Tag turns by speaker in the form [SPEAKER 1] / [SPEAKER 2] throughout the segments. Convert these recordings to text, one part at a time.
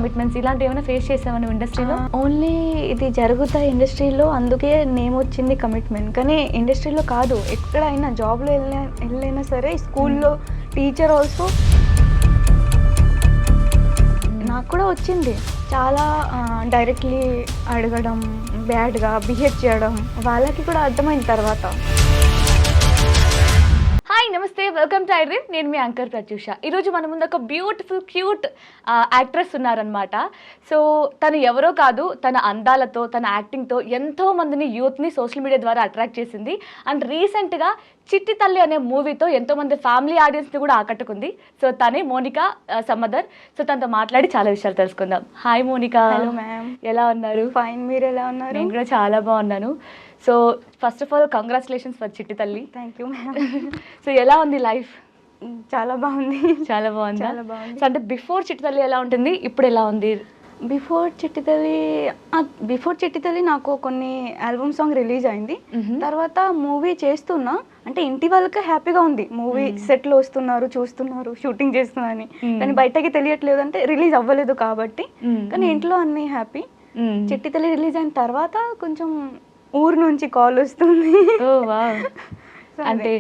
[SPEAKER 1] Commitments ఇలాంటివి ఏమైనా face చేసావా నువ్వు ఇండస్ట్రీలో?
[SPEAKER 2] ఓన్లీ ఇది జరుగుతాయి ఇండస్ట్రీలో, అందుకే నేమ్ వచ్చింది కమిట్మెంట్. కానీ ఇండస్ట్రీలో కాదు, ఎక్కడైనా జాబ్లో వెళ్ళైనా సరే, స్కూల్లో టీచర్ ఆల్సో నాకు కూడా వచ్చింది. చాలా డైరెక్ట్లీ అడగడం, బ్యాడ్గా బిహేవ్ చేయడం, వాళ్ళకి కూడా అర్థమైన తర్వాత.
[SPEAKER 1] హాయ్ నమస్తే, వెల్కమ్ టు ఐడ్రీమ్. నేను మీ యాంకర్ ప్రత్యూష. ఈరోజు మన ముందు ఒక బ్యూటిఫుల్ క్యూట్ యాక్ట్రెస్ ఉన్నారనమాట. సో తను ఎవరో కాదు, తన అందాలతో తన యాక్టింగ్తో ఎంతో మందిని యూత్ని సోషల్ మీడియా ద్వారా అట్రాక్ట్ చేసింది. అండ్ రీసెంట్గా చిట్టి తల్లి అనే మూవీతో ఎంతోమంది ఫ్యామిలీ ఆడియన్స్ని కూడా ఆకట్టుకుంది. సో తనే మోనికా సమదర్. సో తనతో మాట్లాడి చాలా విషయాలు తెలుసుకుందాం. Hi Monica.
[SPEAKER 2] Hello ma'am.
[SPEAKER 1] ఎలా ఉన్నారు?
[SPEAKER 2] ఫైన్, మీరు ఎలా ఉన్నారు?
[SPEAKER 1] నేను కూడా చాలా బాగున్నాను. So first of all congratulations for చిట్టి తల్లి.
[SPEAKER 2] Thank you ma'am.
[SPEAKER 1] సో ఎలా ఉంది లైఫ్?
[SPEAKER 2] చాలా బాగుంది.
[SPEAKER 1] చాలా బాగుంది.
[SPEAKER 2] చాలా బాగుంది.
[SPEAKER 1] సో అంటే బిఫోర్ చిట్టి తల్లి ఎలా ఉంటుంది, ఇప్పుడు ఎలా ఉంది?
[SPEAKER 2] బిఫోర్ చిట్టి తల్లి నాకు కొన్ని ఆల్బమ్ సాంగ్ రిలీజ్ అయింది. తర్వాత మూవీ చేస్తున్నా, అంటే ఇంటి వాళ్ళకి హ్యాపీగా ఉంది, మూవీ సెట్లో వస్తున్నారు, చూస్తున్నారు, షూటింగ్ చేస్తున్నారని. కానీ బయటకి తెలియట్లేదు, అంటే రిలీజ్ అవ్వలేదు కాబట్టి. కానీ ఇంట్లో అన్ని హ్యాపీ. చిట్టి తల్లి రిలీజ్ అయిన తర్వాత కొంచెం ఊరు నుంచి కాల్ వస్తుంది.
[SPEAKER 1] అంటే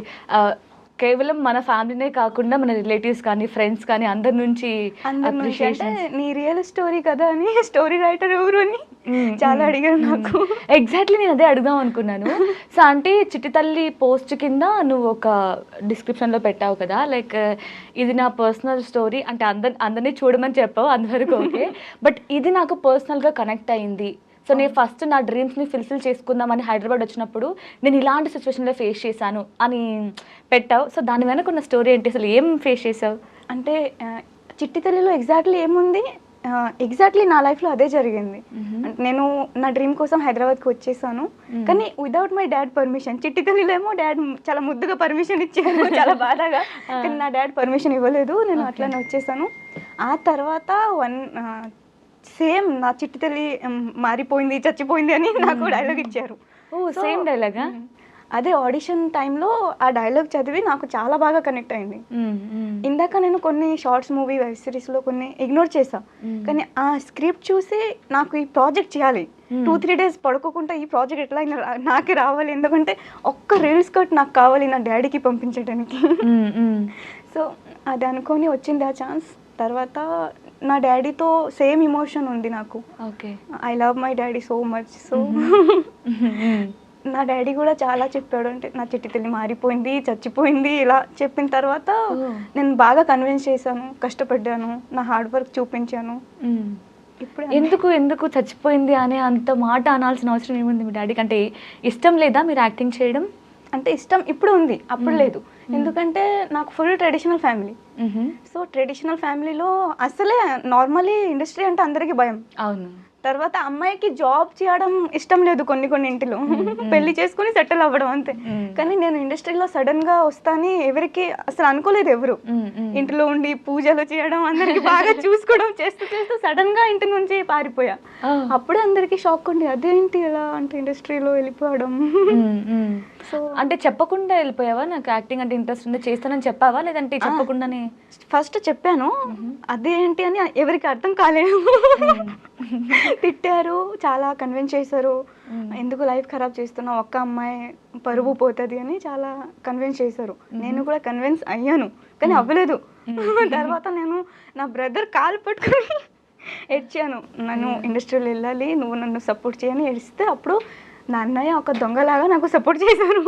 [SPEAKER 1] కేవలం మన ఫ్యామిలీనే కాకుండా మన రిలేటివ్స్ కానీ ఫ్రెండ్స్ కానీ అందరి నుంచి
[SPEAKER 2] అంటే నీ రియల్ స్టోరీ కదా అని, స్టోరీ రైటర్ ఎవరు అని చాలా అడిగారు నాకు.
[SPEAKER 1] ఎగ్జాక్ట్లీ నేను అదే అడుగుదాం అనుకున్నాను. సో అంటే చిట్టి తల్లి పోస్ట్ కింద నువ్వు ఒక డిస్క్రిప్షన్లో పెట్టావు కదా, లైక్ ఇది నా పర్సనల్ స్టోరీ అంటే అందరినీ చూడమని చెప్పావు, అంతవరకు ఓకే. బట్ ఇది నాకు పర్సనల్గా కనెక్ట్ అయింది. సో నేను ఫస్ట్ నా డ్రీమ్స్ని ఫుల్ఫిల్ చేసుకుందామని హైదరాబాద్ వచ్చినప్పుడు నేను ఇలాంటి సిచ్యువేషన్లో ఫేస్ చేశాను అని పెట్టావు. సో దాని వెనక ఉన్న స్టోరీ ఏంటి, అసలు ఏం ఫేస్ చేసావు?
[SPEAKER 2] అంటే చిట్టి తల్లిలో ఎగ్జాక్ట్లీ ఏముంది, ఎగ్జాక్ట్లీ నా లైఫ్లో అదే జరిగింది. నేను నా డ్రీమ్ కోసం హైదరాబాద్కి వచ్చేసాను, కానీ వితౌట్ మై డాడ్ పర్మిషన్. చిట్టి తల్లిలో ఏమో డాడ్ చాలా ముద్దుగా పర్మిషన్ ఇచ్చారు, చాలా బాధగా. కానీ నా డాడ్ పర్మిషన్ ఇవ్వలేదు, నేను అట్లానే వచ్చేసాను. ఆ తర్వాత సేమ్ నా చిట్టి తల్లి మారిపోయింది, చచ్చిపోయింది అని నాకు డైలాగ్ ఇచ్చారు.
[SPEAKER 1] సేమ్ డైలాగా?
[SPEAKER 2] అదే ఆడిషన్ టైంలో ఆ డైలాగ్ చదివి నాకు చాలా బాగా కనెక్ట్ అయింది. ఇందాక నేను కొన్ని షార్ట్స్ మూవీ వెబ్ సిరీస్లో కొన్ని ఇగ్నోర్ చేసా, కానీ ఆ స్క్రిప్ట్ చూసి నాకు ఈ ప్రాజెక్ట్ చేయాలి, 2-3 days పడుకోకుండా ఈ ప్రాజెక్ట్ ఎట్లా అయినా నాకు రావాలి, ఎందుకంటే ఒక్క రీల్స్ కట్ నాకు కావాలి నా డాడీకి పంపించడానికి. సో అది అనుకొని వచ్చింది ఆ ఛాన్స్. తర్వాత నా డాడీతో సేమ్ ఇమోషన్ ఉంది నాకు.
[SPEAKER 1] Okay,
[SPEAKER 2] I love my daddy so much. So నా డాడీ కూడా చాలా చెప్పాడు, అంటే నా చిట్టి తల్లి మారిపోయింది, చచ్చిపోయింది ఇలా చెప్పిన తర్వాత నేను బాగా కన్విన్స్ చేశాను, కష్టపడ్డాను, నా హార్డ్ వర్క్ చూపించాను.
[SPEAKER 1] ఇప్పుడు ఎందుకు చచ్చిపోయింది అనే అంత మాట అనాల్సిన అవసరం ఏముంది మీ డాడీకి? అంటే ఇష్టం లేదా మీరు యాక్టింగ్ చేయడం?
[SPEAKER 2] అంటే ఇష్టం ఇప్పుడు ఉంది, అప్పుడు లేదు. ఎందుకంటే నాకు full traditional family. So traditional ఫ్యామిలీలో అసలే నార్మలీ ఇండస్ట్రీ అంటే అందరికీ భయం.
[SPEAKER 1] అవును.
[SPEAKER 2] తర్వాత అమ్మాయికి జాబ్ చేయడం ఇష్టం లేదు కొన్ని ఇంటిలో, పెళ్లి చేసుకుని సెటిల్ అవ్వడం అంతే. కానీ నేను ఇండస్ట్రీలో సడన్ గా వస్తాని ఎవరికి అసలు అనుకోలేదు ఎవరు. ఇంట్లో ఉండి పూజలు చేయడం, అందరికి బాగా చూసుకోవడం చేస్తూ సడన్ గా ఇంటి నుంచి పారిపోయా. అప్పుడే అందరికి షాక్ ఉంది, అదేంటి ఎలా అంటే ఇండస్ట్రీలో వెళ్ళిపోవడం.
[SPEAKER 1] సో అంటే చెప్పకుండా వెళ్ళిపోయావా? నాకు యాక్టింగ్ అంటే ఇంట్రెస్ట్ ఉంది, చేస్తానని చెప్పావా, లేదంటే చెప్పకుండానే?
[SPEAKER 2] ఫస్ట్ చెప్పాను, అదేంటి అని ఎవరికి అర్థం కాలేదు. తిట్టారు, చాలా కన్విన్స్ చేశారు, ఎందుకు లైఫ్ ఖరాబ్ చేస్తున్నావు, ఒక్క అమ్మాయి పరువు పోతుంది అని చాలా కన్విన్స్ చేశారు. నేను కూడా కన్విన్స్ అయ్యాను, కానీ అవ్వలేదు. తర్వాత నేను నా బ్రదర్ కాలు పట్టుకుని ఏడ్చాను, నన్ను ఇండస్ట్రీలో వెళ్ళాలి, నువ్వు నన్ను సపోర్ట్ చేయని ఏడిస్తే అప్పుడు నా అన్నయ్య ఒక దొంగలాగా నాకు సపోర్ట్ చేశారు.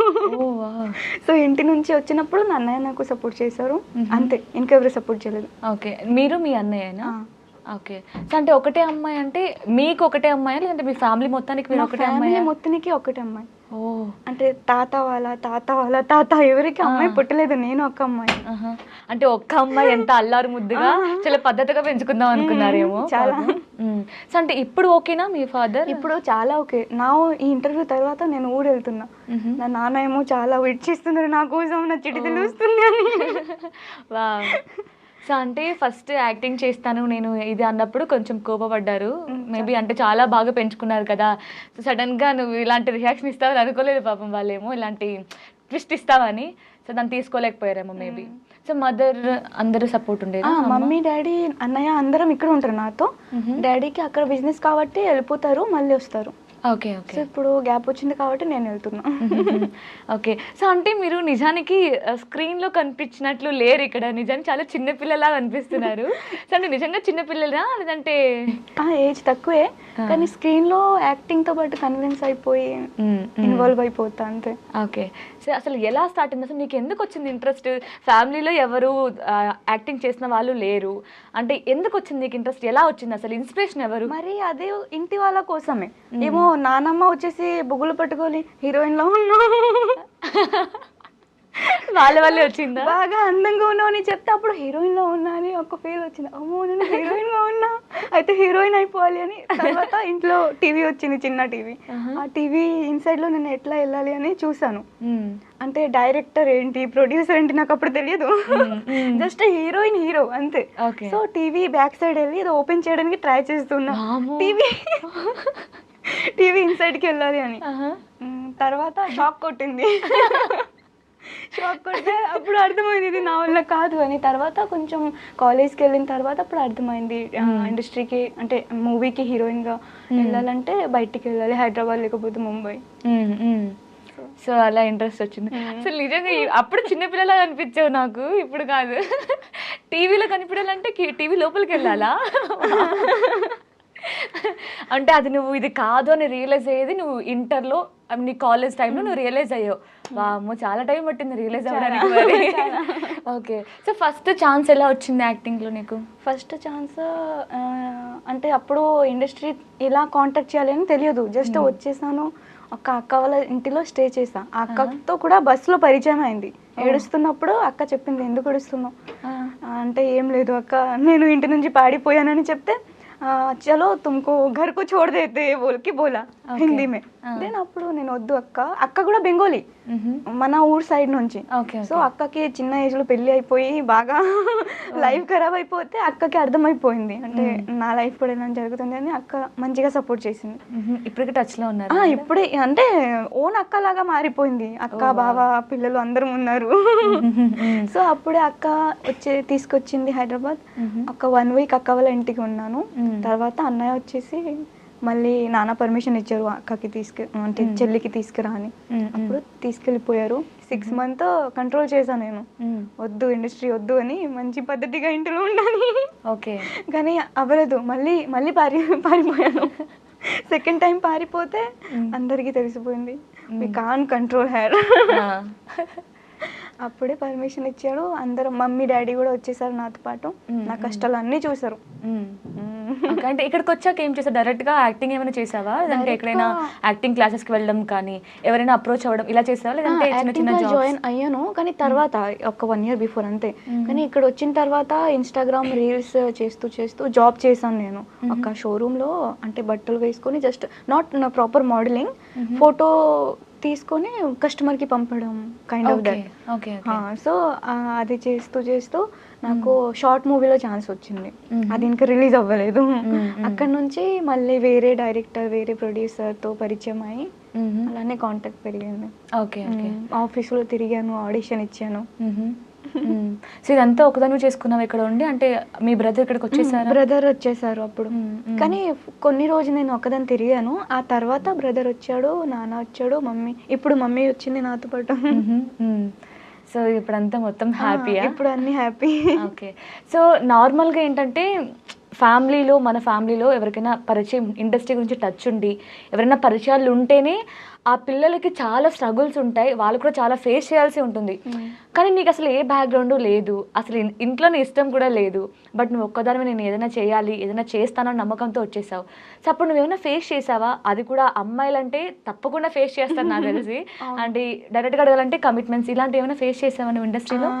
[SPEAKER 2] సో ఇంటి నుంచి వచ్చినప్పుడు నా అన్నయ్య నాకు సపోర్ట్ చేశారు, అంతే, ఇంకెవరు సపోర్ట్ చేయలేదు.
[SPEAKER 1] ఓకే, మీరు మీ అన్నయ్యనా? ఓకే. సో అంటే ఒకటే అమ్మాయి అంటే మీకు ఒకటే అమ్మాయి, లేదంటే మీ ఫ్యామిలీ మొత్తానికి మీరు ఒకటే అమ్మాయి?
[SPEAKER 2] మొత్తానికి ఒకటే అమ్మాయి. అంటే తాత వాళ్ళ తాత ఎవరికి అమ్మాయి పుట్టలేదు, నేను ఒక్క అమ్మాయి.
[SPEAKER 1] అంటే ఒక్క అమ్మాయి ఎంత అల్లారు ముద్దుగా చాలా పద్ధతిగా పెంచుకుందాం అనుకున్నారేమో చాలా. సో అంటే ఇప్పుడు ఓకేనా మీ ఫాదర్?
[SPEAKER 2] ఇప్పుడు చాలా ఓకే. నా ఈ ఇంటర్వ్యూ తర్వాత నేను ఊరు వెళ్తున్నా, నా నాన్న ఏమో చాలా వెయిట్ చేస్తున్నారు నా కోసం, నా చిట్టి తల్లి వస్తుంది అని.
[SPEAKER 1] సో అంటే ఫస్ట్ యాక్టింగ్ చేస్తాను నేను ఇది అన్నప్పుడు కొంచెం కోపపడ్డారు మేబీ, అంటే చాలా బాగా పెంచుకున్నారు కదా. సో సడన్గా నువ్వు ఇలాంటి రియాక్షన్ ఇస్తావని అనుకోలేదు పాపం వాళ్ళేమో, ఇలాంటి ట్విస్ట్ ఇస్తావని. సో దాన్ని తీసుకోలేకపోయారేమో మేబీ. సో మదర్ అందరూ సపోర్ట్ ఉండేదా?
[SPEAKER 2] మమ్మీ డాడీ అన్నయ్య అందరం ఇక్కడ ఉంటారు నాతో. డాడీకి అక్కడ బిజినెస్ కాబట్టి వెళ్ళిపోతారు, మళ్ళీ వస్తారు.
[SPEAKER 1] Okay okay.
[SPEAKER 2] సో ఇప్పుడు గ్యాప్ వచ్చింది కాబట్టి నేను వెళ్తున్నా.
[SPEAKER 1] ఓకే. సో అంటే మీరు నిజానికి స్క్రీన్లో కనిపించినట్లు లేరు ఇక్కడ, నిజానికి చాలా చిన్నపిల్లలా కనిపిస్తున్నారు. సో అంటే నిజంగా చిన్నపిల్లలా లేదంటే?
[SPEAKER 2] ఏజ్ తక్కువే, కానీ స్క్రీన్లో యాక్టింగ్తో పాటు కన్విన్స్ అయిపోయి ఇన్వాల్వ్ అయిపోతా అంతే.
[SPEAKER 1] ఓకే. సో అసలు ఎలా స్టార్ట్ అయింది, అసలు నీకు ఎందుకు వచ్చింది ఇంట్రెస్ట్? ఫ్యామిలీలో ఎవరు యాక్టింగ్ చేసిన వాళ్ళు లేరు అంటే ఎందుకు వచ్చింది నీకు ఇంట్రెస్ట్? ఎలా వచ్చింది అసలు? ఇన్స్పిరేషన్ ఎవరు?
[SPEAKER 2] మరి అదే ఇంటి వాళ్ళ కోసమే. ఏమో నానమ్మ వచ్చేసి బొగ్గులు పట్టుకొని హీరోయిన్ లో ఉన్నా
[SPEAKER 1] వాళ్ళే వచ్చిందా?
[SPEAKER 2] బాగా అందంగా ఉన్నావు అని చెప్తే అప్పుడు హీరోయిన్ లో ఉన్నా అని ఒక ఫీల్ వచ్చింది. అమ్మో నేను హీరోయిన్ గా ఉన్నా, అయితే హీరోయిన్ అయిపోవాలి అని. తర్వాత ఇంట్లో టీవీ వచ్చింది, చిన్న టీవీ. ఆ టీవీ ఇన్సైడ్ లో నేను ఎట్లా వెళ్ళాలి అని చూసాను. అంటే డైరెక్టర్ ఏంటి, ప్రొడ్యూసర్ ఏంటి నాకు అప్పుడు తెలియదు. జస్ట్ హీరోయిన్ హీరో అంతే. సో టీవీ బ్యాక్ సైడ్ వెళ్ళి ఇది ఓపెన్ చేయడానికి ట్రై చేస్తున్నా. టీవీ ఇన్సైడ్కి వెళ్ళాలి అని. తర్వాత షాక్ కొట్టింది. షాక్ కొట్టే అప్పుడు అర్థమైంది ఇది నా వల్ల కాదు అని. తర్వాత కొంచెం కాలేజ్కి వెళ్ళిన తర్వాత అప్పుడు అర్థమైంది ఇండస్ట్రీకి అంటే మూవీకి హీరోయిన్గా వెళ్ళాలంటే బయటికి వెళ్ళాలి, హైదరాబాద్ లేకపోతే ముంబై.
[SPEAKER 1] సో అలా ఇంట్రెస్ట్ వచ్చింది. అసలు నిజంగా అప్పుడు చిన్నపిల్లలా కనిపించావు నాకు, ఇప్పుడు కాదు. టీవీలో కనిపించాలంటే టీవీ లోపలికి వెళ్ళాలా? అంటే అది నువ్వు ఇది కాదు అని రియలైజ్ అయ్యేది నువ్వు ఇంటర్లో, నీ కాలేజ్ టైంలో నువ్వు రియలైజ్ అయ్యావు. వామ్మో చాలా టైం పట్టింది రియలైజ్ అవ్వడానికి మరి. ఓకే. సో ఫస్ట్ ఛాన్స్ ఎలా వచ్చింది యాక్టింగ్లో నీకు?
[SPEAKER 2] ఫస్ట్ ఛాన్స్ అంటే అప్పుడు ఇండస్ట్రీ ఎలా కాంటాక్ట్ చేయాలి అని తెలియదు. జస్ట్ వచ్చేసాను, ఒక అక్క వాళ్ళ ఇంటిలో స్టే చేసా. ఆ అక్కతో కూడా బస్సులో పరిచయం అయింది. ఏడుస్తున్నప్పుడు అక్క చెప్పింది, ఎందుకు ఏడుస్తున్నావు అంటే ఏం లేదు అక్క, నేను ఇంటి నుంచి పాడిపోయానని చెప్తే చలో తుమ్కో घर को छोड़ देते बोल के बोला హిందీ మే. దెన్ అప్పుడు నేను వద్దు అక్క, అక్క కూడా బెంగాలీ మన ఊరు సైడ్ నుంచి. సో అక్కకి చిన్న ఏజ్ లో పెళ్లి అయిపోయి బాగా లైఫ్ ఖరాబ్ అయిపోతే అక్కకి అర్థమైపోయింది అంటే నా లైఫ్ కూడా ఎలా జరుగుతుంది అని. అక్క మంచిగా సపోర్ట్ చేసింది.
[SPEAKER 1] ఇప్పటికి టచ్ లో ఉన్నారు?
[SPEAKER 2] ఇప్పుడే అంటే ఓన్ అక్క లాగా మారిపోయింది. అక్క బావ పిల్లలు అందరం ఉన్నారు. సో అప్పుడే అక్క తీసుకొచ్చింది హైదరాబాద్. ఒక 1 వీక్ అక్క వాళ్ళ ఇంటికి ఉన్నాను. తర్వాత అన్నయ్య వచ్చేసి మళ్ళీ నాన్న పర్మిషన్ ఇచ్చారు అక్కకి అంటే చెల్లికి తీసుకురా అని. అప్పుడు తీసుకెళ్ళిపోయారు. 6 months కంట్రోల్ చేశాను నేను, వద్దు ఇండస్ట్రీ వద్దు అని, మంచి పద్ధతిగా ఇంటిలో ఉండాలి.
[SPEAKER 1] ఓకే.
[SPEAKER 2] కానీ అవ్వలేదు. మళ్ళీ పారిపోయాను. సెకండ్ టైం పారిపోతే అందరికీ తెలిసిపోయింది వి కాంట్ కంట్రోల్ హెర్. అప్పుడే పర్మిషన్ ఇచ్చాడు. అందరం మమ్మీ డాడీ కూడా వచ్చేసారు నాతో పాటు. నా కష్టాలు అన్నీ చూసారు.
[SPEAKER 1] అంటే ఇక్కడికి వచ్చాక ఏం చేసావు? డైరెక్ట్ గా యాక్టింగ్ ఏమైనా చేసావా, లేదంటే ఎక్కడైనా యాక్టింగ్ క్లాసెస్ కి వెళ్ళడం కానీ ఎవరైనా అప్రోచ్ అవ్వడం ఇలా చేసావా, లేదంటే చిన్న చిన్న
[SPEAKER 2] జాయిన్ అయ్యాను కానీ తర్వాత ఒక 1 year బిఫోర్ అంతే. కానీ ఇక్కడ వచ్చిన తర్వాత ఇన్స్టాగ్రామ్ రీల్స్ చేస్తూ జాబ్ చేశాను నేను. ఒక షోరూమ్ లో అంటే బట్టలు వేసుకొని just not proper modelling, photo తీసుకొని కస్టమర్ కి పంపడం కైండ్ ఆఫ్ దట్. సో అది చేస్తూ నాకు షార్ట్ మూవీలో ఛాన్స్ వచ్చింది. అది ఇంకా రిలీజ్ అవ్వలేదు. అక్కడ నుంచి మళ్ళీ వేరే డైరెక్టర్ వేరే ప్రొడ్యూసర్తో పరిచయం అయ్యి అలానే కాంటాక్ట్ పెరిగింది. ఆఫీసులో తిరిగాను, ఆడిషన్ ఇచ్చాను.
[SPEAKER 1] సో ఇదంతా ఒకదాన్ని చేసుకున్నావు ఇక్కడ ఉండి? అంటే మీ బ్రదర్ ఇక్కడికి వచ్చేసారు?
[SPEAKER 2] బ్రదర్ వచ్చేసారు అప్పుడు. కానీ కొన్ని రోజులు నేను ఒకదాన్ని తిరిగాను. ఆ తర్వాత బ్రదర్ వచ్చాడు, నాన్న వచ్చాడు, ఇప్పుడు మమ్మీ వచ్చింది నాతో పాటు.
[SPEAKER 1] సో ఇప్పుడంతా మొత్తం హ్యాపీయా?
[SPEAKER 2] ఇప్పుడు అన్ని హ్యాపీ.
[SPEAKER 1] ఓకే. సో నార్మల్గా ఏంటంటే మన ఫ్యామిలీలో ఎవరికైనా పరిచయం ఇండస్ట్రీ గురించి టచ్ ఉండి ఎవరైనా పరిచయాలు ఉంటేనే ఆ పిల్లలకి చాలా స్ట్రగుల్స్ ఉంటాయి, వాళ్ళు కూడా చాలా ఫేస్ చేయాల్సి ఉంటుంది. కానీ నీకు అసలు ఏ బ్యాక్గ్రౌండ్ లేదు, అసలు ఇంట్లోనే ఇష్టం కూడా లేదు, బట్ నువ్వు ఒక్కదానివే నేను ఏదైనా చేయాలి, ఏదైనా చేస్తానని నమ్మకంతో వచ్చేసావు. సో అప్పుడు నువ్వు ఏమైనా ఫేస్ చేసావా? అది కూడా అమ్మాయిలంటే తప్పకుండా ఫేస్ చేస్తారు నాకు తెలిసి. అంటే డైరెక్ట్గా అడగాలంటే కమిట్మెంట్స్ ఇలాంటివి ఏమైనా ఫేస్ చేసావా నువ్వు ఇండస్ట్రీలో?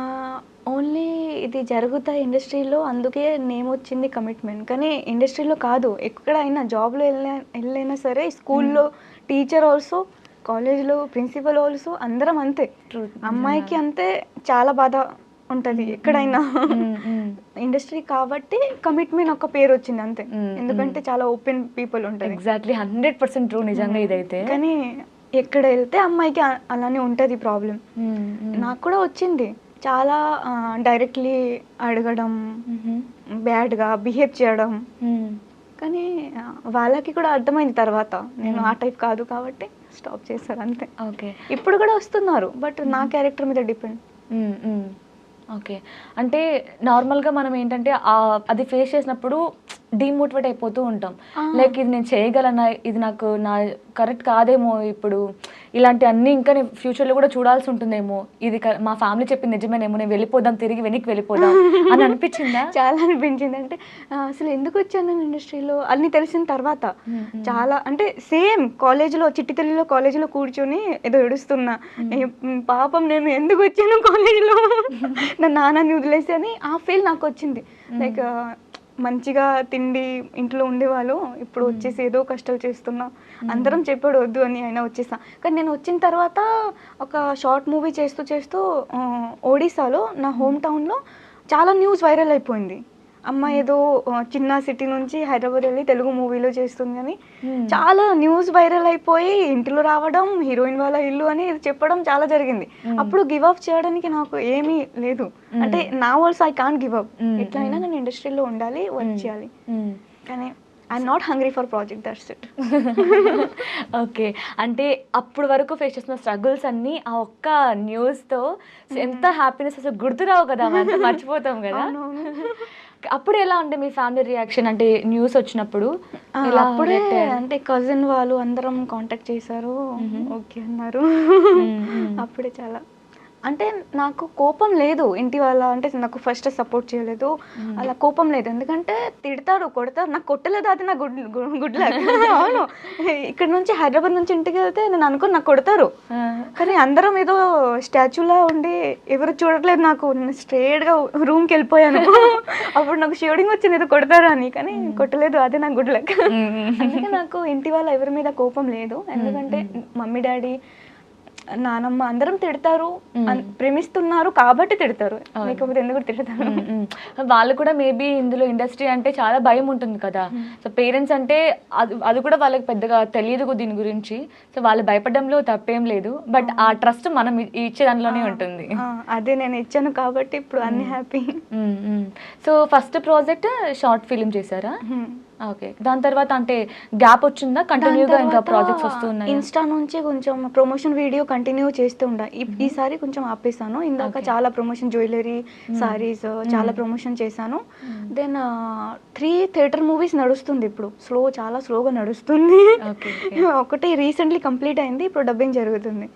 [SPEAKER 2] ఓన్లీ ఇది జరుగుతాయి ఇండస్ట్రీలో, అందుకే నేమ్ వచ్చింది కమిట్మెంట్. కానీ ఇండస్ట్రీలో కాదు, ఎక్కడైనా జాబ్లో వెళ్ళైనా సరే, స్కూల్లో టీచర్ ఆల్సో, కాలేజ్లో ప్రిన్సిపల్ ఆల్సో, అందరం అంతే. అమ్మాయికి అంతే చాలా బాధ ఉంటుంది ఎక్కడైనా. ఇండస్ట్రీ కాబట్టి కమిట్మెంట్ ఒక పేరు వచ్చింది అంతే. ఎందుకంటే చాలా ఓపెన్ పీపుల్ ఉంటారు.
[SPEAKER 1] ఎగ్జాక్ట్లీ 100% ట్రూ నిజంగా ఇదైతే.
[SPEAKER 2] కానీ ఎక్కడ వెళ్తే అమ్మాయికి అలానే ఉంటుంది ప్రాబ్లం. నాకు కూడా వచ్చింది చాలా డైరెక్ట్లీ అడగడం, బ్యాడ్గా బిహేవ్ చేయడం. కానీ వాళ్ళకి కూడా అర్థమైంది తర్వాత నేను ఆ టైప్ కాదు కాబట్టి స్టాప్ చేశారు అంతే.
[SPEAKER 1] ఓకే.
[SPEAKER 2] ఇప్పుడు కూడా వస్తున్నారు బట్ నా క్యారెక్టర్ మీద డిపెండ్.
[SPEAKER 1] ఓకే. అంటే నార్మల్‌గా మనం ఏంటంటే అది ఫేస్ చేసినప్పుడు డీమోటివేట్ అయిపోతూ ఉంటాం. లైక్ ఇది నేను చేయగలనా? ఇది నాకు కరెక్ట్ కాదేమో ఇప్పుడు. ఇలాంటివన్నీ ఇంకా నేను ఫ్యూచర్‌లో కూడా చూడాల్సి ఉంటుందేమో. ఇది మా ఫ్యామిలీ చెప్పింది నిజమేనేమో. నేను వెళ్ళిపోదాం, తిరిగి వెనక్కి వెళ్ళిపోదాం అని అనిపించిందా?
[SPEAKER 2] చాలా అనిపించింది. అంటే అసలు ఎందుకు వచ్చాను నేను ఇండస్ట్రీలో అని తెలిసిన తర్వాత చాలా అంటే సేమ్ కాలేజ్లో చిట్టితల్లిలో కాలేజ్లో కూర్చొని ఏదో ఏడుస్తున్నా. పాపం నేను ఎందుకు వచ్చాను కాలేజ్లో, నా నాన్నని వదిలేసి అని ఆ ఫీల్ నాకు వచ్చింది. లైక్ మంచిగా తిండి ఇంట్లో ఉండేవాళ్ళు, ఇప్పుడు వచ్చేసి ఏదో కష్టాలు చేస్తున్నా. అందరం చెప్పాడు వద్దు అని, అయినా వచ్చేసా. కానీ నేను వచ్చిన తర్వాత ఒక షార్ట్ మూవీ చేస్తూ చేస్తూ ఒడిశాలో నా హోమ్ టౌన్లో చాలా న్యూస్ వైరల్ అయిపోయింది. అమ్మ ఏదో చిన్న సిటీ నుంచి హైదరాబాద్ వెళ్ళి తెలుగు మూవీలో చేస్తుంది అని చాలా న్యూస్ వైరల్ అయిపోయి ఇంటిలో రావడం, హీరోయిన్ వాళ్ళ ఇల్లు అని చెప్పడం చాలా జరిగింది. అప్పుడు గివ్ అప్ చేయడానికి నాకు ఏమీ లేదు. అంటే నా also I can't give up. ఎట్లయినా నేను ఇండస్ట్రీలో ఉండాలి, వర్క్ చేయాలి. కానీ I'm not hungry for project, that's it.
[SPEAKER 1] Okay. అంటే అప్పుడు వరకు ఫేస్ చేసిన స్ట్రగుల్స్ అన్నీ ఆ ఒక్క న్యూస్తో ఎంత హ్యాపీనెస్ అసలు గుర్తురావు కదా, అంతా మర్చిపోతాం కదా. అప్పుడు ఎలా ఉండే మీ ఫ్యామిలీ రియాక్షన్? అంటే న్యూస్ వచ్చినప్పుడు
[SPEAKER 2] అప్పుడే అంటే కజిన్ వాళ్ళు అందరం కాంటాక్ట్ చేశారు, ఓకే అన్నారు. అప్పుడే చాలా అంటే నాకు కోపం లేదు. ఇంటి వాళ్ళ అంటే నాకు ఫస్ట్ సపోర్ట్ చేయలేదు, అలా కోపం లేదు. ఎందుకంటే తిడతారు, కొడతారు. నాకు కొట్టలేదు, అది నా గుడ్ లక్. అవును, ఇక్కడ నుంచి హైదరాబాద్ నుంచి ఇంటికి వెళ్తే నేను అనుకుని నాకు కొడతారు. కానీ అందరం ఏదో స్టాచ్యూలా ఉండి ఎవరు చూడట్లేదు నాకు. నేను స్ట్రేట్గా రూమ్కి వెళ్ళిపోయాను. అప్పుడు నాకు షేడింగ్ వచ్చింది ఏదో కొడతారు అని, కానీ కొట్టలేదు, అదే నా గుడ్ లక్. అందుకే నాకు ఇంటి వాళ్ళ ఎవరి మీద కోపం లేదు. ఎందుకంటే మమ్మీ డాడీ నానమ్మ అందరం తిడతారు, ప్రేమిస్తున్నారు కాబట్టి తిడతారు, లేకపోతే ఎందుకు తిడతారు.
[SPEAKER 1] వాళ్ళు కూడా మేబీ ఇందులో ఇండస్ట్రీ అంటే చాలా భయం ఉంటుంది కదా. సో పేరెంట్స్ అంటే అది కూడా వాళ్ళకి పెద్దగా తెలియదు దీని గురించి. సో వాళ్ళు భయపడడంలో తప్పేం లేదు. బట్ ఆ ట్రస్ట్ మనం ఇచ్చే దానిలోనే ఉంటుంది.
[SPEAKER 2] అదే నేను ఇచ్చాను కాబట్టి ఇప్పుడు అన్ని happy.
[SPEAKER 1] So first project short film చేశారా? ఓకే. దాని తర్వాత అంటే గ్యాప్ వచ్చిందా? కంటిన్యూగా ఇంకా ప్రాజెక్ట్స్ వస్తున్నాయి?
[SPEAKER 2] ఇన్స్టా నుంచి కొంచెం ప్రమోషన్ వీడియో కంటిన్యూ చేస్తూ ఉండా. ఈసారి కొంచెం ఆపేసాను. ఇందాక చాలా ప్రమోషన్, జ్యువెలరీ, సారీస్ చాలా ప్రమోషన్ చేశాను. దెన్ 3 థియేటర్ మూవీస్ నడుస్తుంది ఇప్పుడు. చాలా స్లోగా నడుస్తుంది. ఒకటి రీసెంట్లీ కంప్లీట్ అయింది, ఇప్పుడు డబ్బింగ్ జరుగుతుంది.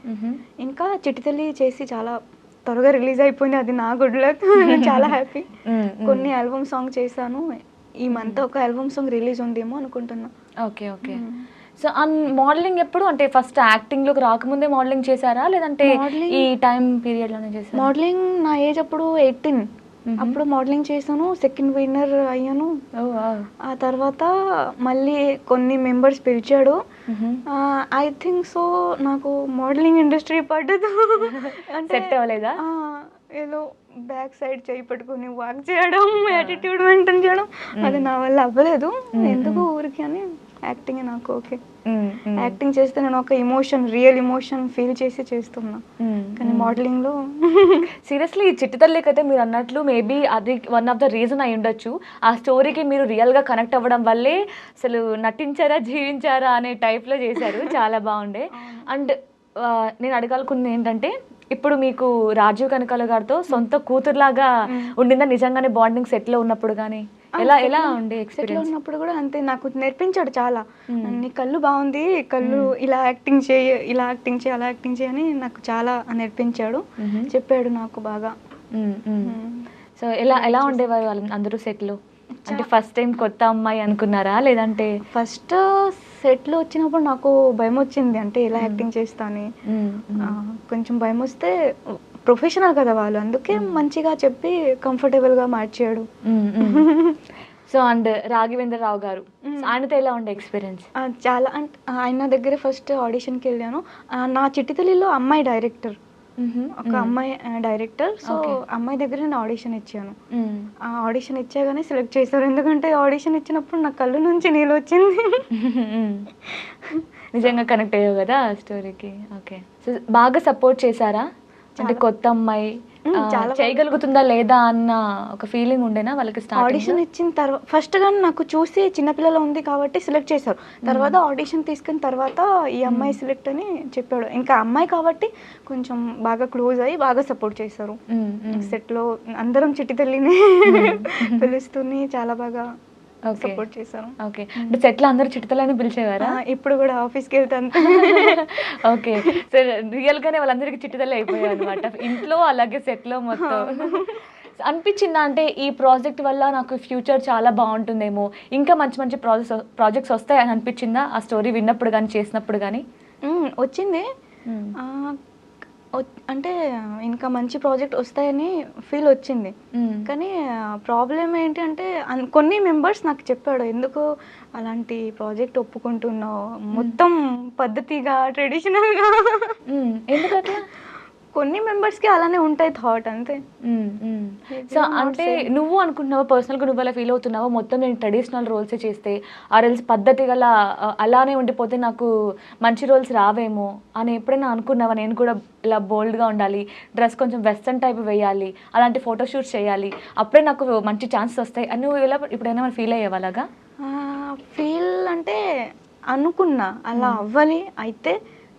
[SPEAKER 2] ఇంకా చిట్టితల్లి చేసి చాలా త్వరగా రిలీజ్ అయిపోయింది, అది నా గుడ్ లక్. చాలా హ్యాపీ. కొన్ని ఆల్బమ్ సాంగ్ చేశాను. ఈ మంత్ ఒక ఆల్బమ్ సాంగ్ రిలీజ్ ఉందేమో అనుకుంటున్నా.
[SPEAKER 1] ఓకే. ఓకే. సో మోడలింగ్ ఎప్పుడు? అంటే ఫస్ట్ యాక్టింగ్లోకి రాకముందే మోడలింగ్ చేశారా, లేదంటే ఈ టైం పీరియడ్లోనే చేశారా?
[SPEAKER 2] మోడలింగ్ నా ఏజ్ అప్పుడు 18. అప్పుడు మోడలింగ్ చేశాను, సెకండ్ విన్నర్ అయ్యాను. ఆ తర్వాత మళ్ళీ కొన్ని మెంబర్స్ పిలిచాడు. ఐ థింక్ సో నాకు మోడలింగ్ ఇండస్ట్రీ పడ్డదు. అంటే
[SPEAKER 1] సెట్ అవ్వలేదా?
[SPEAKER 2] ఏదో బ్యాక్ సైడ్ చేయి పట్టుకుని వాక్ చేయడం, యాటిట్యూడ్ మెయింటైన్ చేయడం, అది నా వల్ల అవ్వలేదు. ఎందుకు ఊరికి అని యాక్టింగ్ నాకు ఓకే. యాక్టింగ్ చేస్తే నేను ఒక రియల్ ఎమోషన్ ఫీల్ చేసి చేస్తున్నా. కానీ మోడలింగ్లో
[SPEAKER 1] సీరియస్లీ ఈ చిట్టితల్లికి అయితే మీరు అన్నట్లు మేబీ అది వన్ ఆఫ్ ద రీజన్ అయి ఉండొచ్చు. ఆ స్టోరీకి మీరు రియల్గా కనెక్ట్ అవ్వడం వల్లే అసలు నటించారా జీవించారా అనే టైప్లో చేశారు. చాలా బాగుండే. అండ్ నేను అడగాలనుకుంది ఏంటంటే, ఇప్పుడు మీకు రాజీవ్ కనకాల గారితో సొంత కూతురులాగా ఉండిందా నిజంగానే బాండింగ్ సెట్లో ఉన్నప్పుడు? కానీ ఎలా ఉండే ఎక్స్పీరియన్స్?
[SPEAKER 2] ఉన్నప్పుడు కూడా అంతే, నాకు నేర్పించాడు చాలా. నీ కళ్ళు బాగుంది, కళ్ళు ఇలా యాక్టింగ్ చేయి, ఇలా యాక్టింగ్ చేయి, అలా యాక్టింగ్ చేయి అని నాకు చాలా నేర్పించాడు, చెప్పాడు నాకు బాగా.
[SPEAKER 1] సో ఎలా ఉండేవారు వాళ్ళు అందరూ సెట్లో? అంటే ఫస్ట్ టైం కొత్త అమ్మాయి అనుకున్నారా, లేదంటే?
[SPEAKER 2] ఫస్ట్ సెట్లో వచ్చినప్పుడు నాకు భయం వచ్చింది, అంటే ఎలా యాక్టింగ్ చేస్తాను, కొంచెం భయం వస్తే ప్రొఫెషనల్ కదా వాళ్ళు, అందుకే మంచిగా చెప్పి కంఫర్టబుల్గా మార్చాడు.
[SPEAKER 1] సో అండ్ రాఘవేంద్ర రావు గారు, ఆయనతో ఎలా ఉండే ఎక్స్పీరియన్స్?
[SPEAKER 2] చాలా, అంటే ఆయన దగ్గర ఫస్ట్ ఆడిషన్కి వెళ్ళాను. నా చిట్టితల్లిలో అమ్మాయి డైరెక్టర్, ఒక అమ్మాయి డైరెక్టర్. సో అమ్మాయి దగ్గర నేను ఆడిషన్ ఇచ్చాను. ఆ ఆడిషన్ ఇచ్చాగానే సెలెక్ట్ చేశారు. ఎందుకంటే ఆడిషన్ ఇచ్చినప్పుడు నా కళ్ళు నుంచి నీళ్ళు వచ్చింది.
[SPEAKER 1] నిజంగా కనెక్ట్ అయ్యావు కదా స్టోరీకి. ఓకే. సో బాగా సపోర్ట్ చేశారా? అంటే కొత్త అమ్మాయి
[SPEAKER 2] చాలా
[SPEAKER 1] చేయగలుగుతుందా లేదా అన్న ఒక ఫీలింగ్ ఉండేనా వాళ్ళకి
[SPEAKER 2] ఆడిషన్ ఇచ్చిన తర్వాత ఫస్ట్ గా నాకు చూసి చిన్నపిల్లలు ఉంది కాబట్టి సెలెక్ట్ చేశారు. తర్వాత ఆడిషన్ తీసుకున్న తర్వాత ఈ అమ్మాయి సెలెక్ట్ అని చెప్పాడు. ఇంకా అమ్మాయి కాబట్టి కొంచెం బాగా క్లోజ్ అయ్యి బాగా సపోర్ట్ చేశారు. సెట్ లో అందరం చిట్టి తల్లిని పిలుస్తూనే చాలా బాగా సపోర్ట్ చేశారు.
[SPEAKER 1] ఓకే, అంటే సెట్ లో అందరూ చిట్టతలని పిలిచేవారా?
[SPEAKER 2] ఇప్పుడు కూడా ఆఫీస్కి వెళ్తాను.
[SPEAKER 1] ఓకే, సో రియల్ గానే వాళ్ళందరికీ చిట్టతల్లి అయిపోయారు అనమాట ఇంట్లో అలాగే సెట్ లో మొత్తం. అనిపించిందా అంటే ఈ ప్రాజెక్ట్ వల్ల నాకు ఫ్యూచర్ చాలా బాగుంటుందేమో, ఇంకా మంచి మంచి ప్రాజెక్ట్స్ వస్తాయని అనిపించిందా ఆ స్టోరీ విన్నప్పుడు కానీ చేసినప్పుడు కానీ?
[SPEAKER 2] వచ్చింది. అంటే ఇంకా మంచి ప్రాజెక్ట్ వస్తాయని ఫీల్ వచ్చింది. కానీ ప్రాబ్లం ఏంటి అంటే కొన్ని మెంబర్స్ నాకు చెప్పాడు, ఎందుకు అలాంటి ప్రాజెక్ట్ ఒప్పుకుంటున్నావు, మొత్తం పద్ధతిగా ట్రెడిషనల్గా.
[SPEAKER 1] ఎందుకట్లా?
[SPEAKER 2] కొన్ని మెంబర్స్కి అలానే ఉంటాయి థాట్, అంతే.
[SPEAKER 1] సో అంటే నువ్వు అనుకుంటున్నావా, పర్సనల్గా నువ్వు అలా ఫీల్ అవుతున్నావా, మొత్తం నేను ట్రెడిషనల్ రోల్సే చేస్తే ఆర్ఎల్స్ పద్ధతి గల అలానే ఉండిపోతే నాకు మంచి రోల్స్ రావేమో అని ఎప్పుడైనా అనుకున్నావా? నేను కూడా ఇలా బోల్డ్గా ఉండాలి, డ్రెస్ కొంచెం వెస్ట్రన్ టైప్ వేయాలి, అలాంటి ఫోటోషూట్స్ చేయాలి, అప్పుడే నాకు మంచి ఛాన్సెస్ వస్తాయి అని నువ్వు ఇలా ఇప్పుడైనా ఫీల్ అయ్యావా అలాగా?
[SPEAKER 2] ఫీల్ అంటే అనుకున్నా అలా అవ్వాలి, అయితే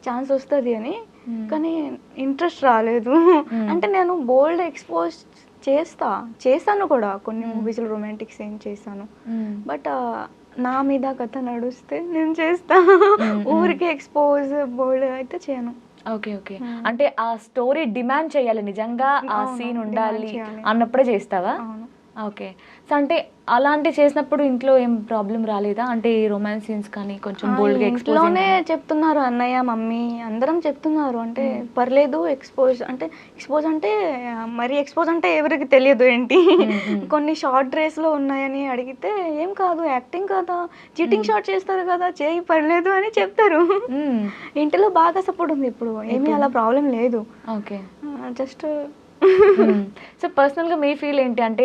[SPEAKER 2] ఛాన్స్ వస్తుంది అని. కానీ ఇంట్రెస్ట్ రాలేదు. అంటే నేను బోల్డ్ ఎక్స్పోజ్ చేశాను కూడా, కొన్ని మూవీస్లో రొమాంటిక్ సీన్ చేశాను. బట్ నా మీద కథ నడుస్తే నేను చేస్తా, ఊరికి ఎక్స్పోజ్ బోల్డ్ అయితే చేయను.
[SPEAKER 1] ఓకే ఓకే, అంటే ఆ స్టోరీ డిమాండ్ చేయాలి, నిజంగా ఆ సీన్ ఉండాలి అన్నప్పుడే చేస్తావా? ఓకే, సో అంటే అలాంటి చేసినప్పుడు ఇంట్లో ఏం ప్రాబ్లం రాలేదా? అంటే రొమాన్స్ సీన్స్ కానీ కొంచెం బోల్డ్గా
[SPEAKER 2] ఇంట్లోనే చెప్తున్నారు, అన్నయ్య మమ్మీ అందరం చెప్తున్నారు, అంటే పర్లేదు ఎక్స్పోజ్ అంటే మరి ఎక్స్పోజ్ అంటే ఎవరికి తెలియదు ఏంటి, కొన్ని షార్ట్ డ్రెస్లో ఉన్నాయని అడిగితే ఏం కాదు, యాక్టింగ్ కదా, చీటింగ్ షాట్ చేస్తారు కదా, చేయి పర్లేదు అని చెప్తారు. ఇంటిలో బాగా సపోర్ట్ ఉంది ఇప్పుడు, ఏమీ అలా ప్రాబ్లం లేదు.
[SPEAKER 1] ఓకే,
[SPEAKER 2] జస్ట్
[SPEAKER 1] సో పర్సనల్గా మీ ఫీల్ ఏంటి అంటే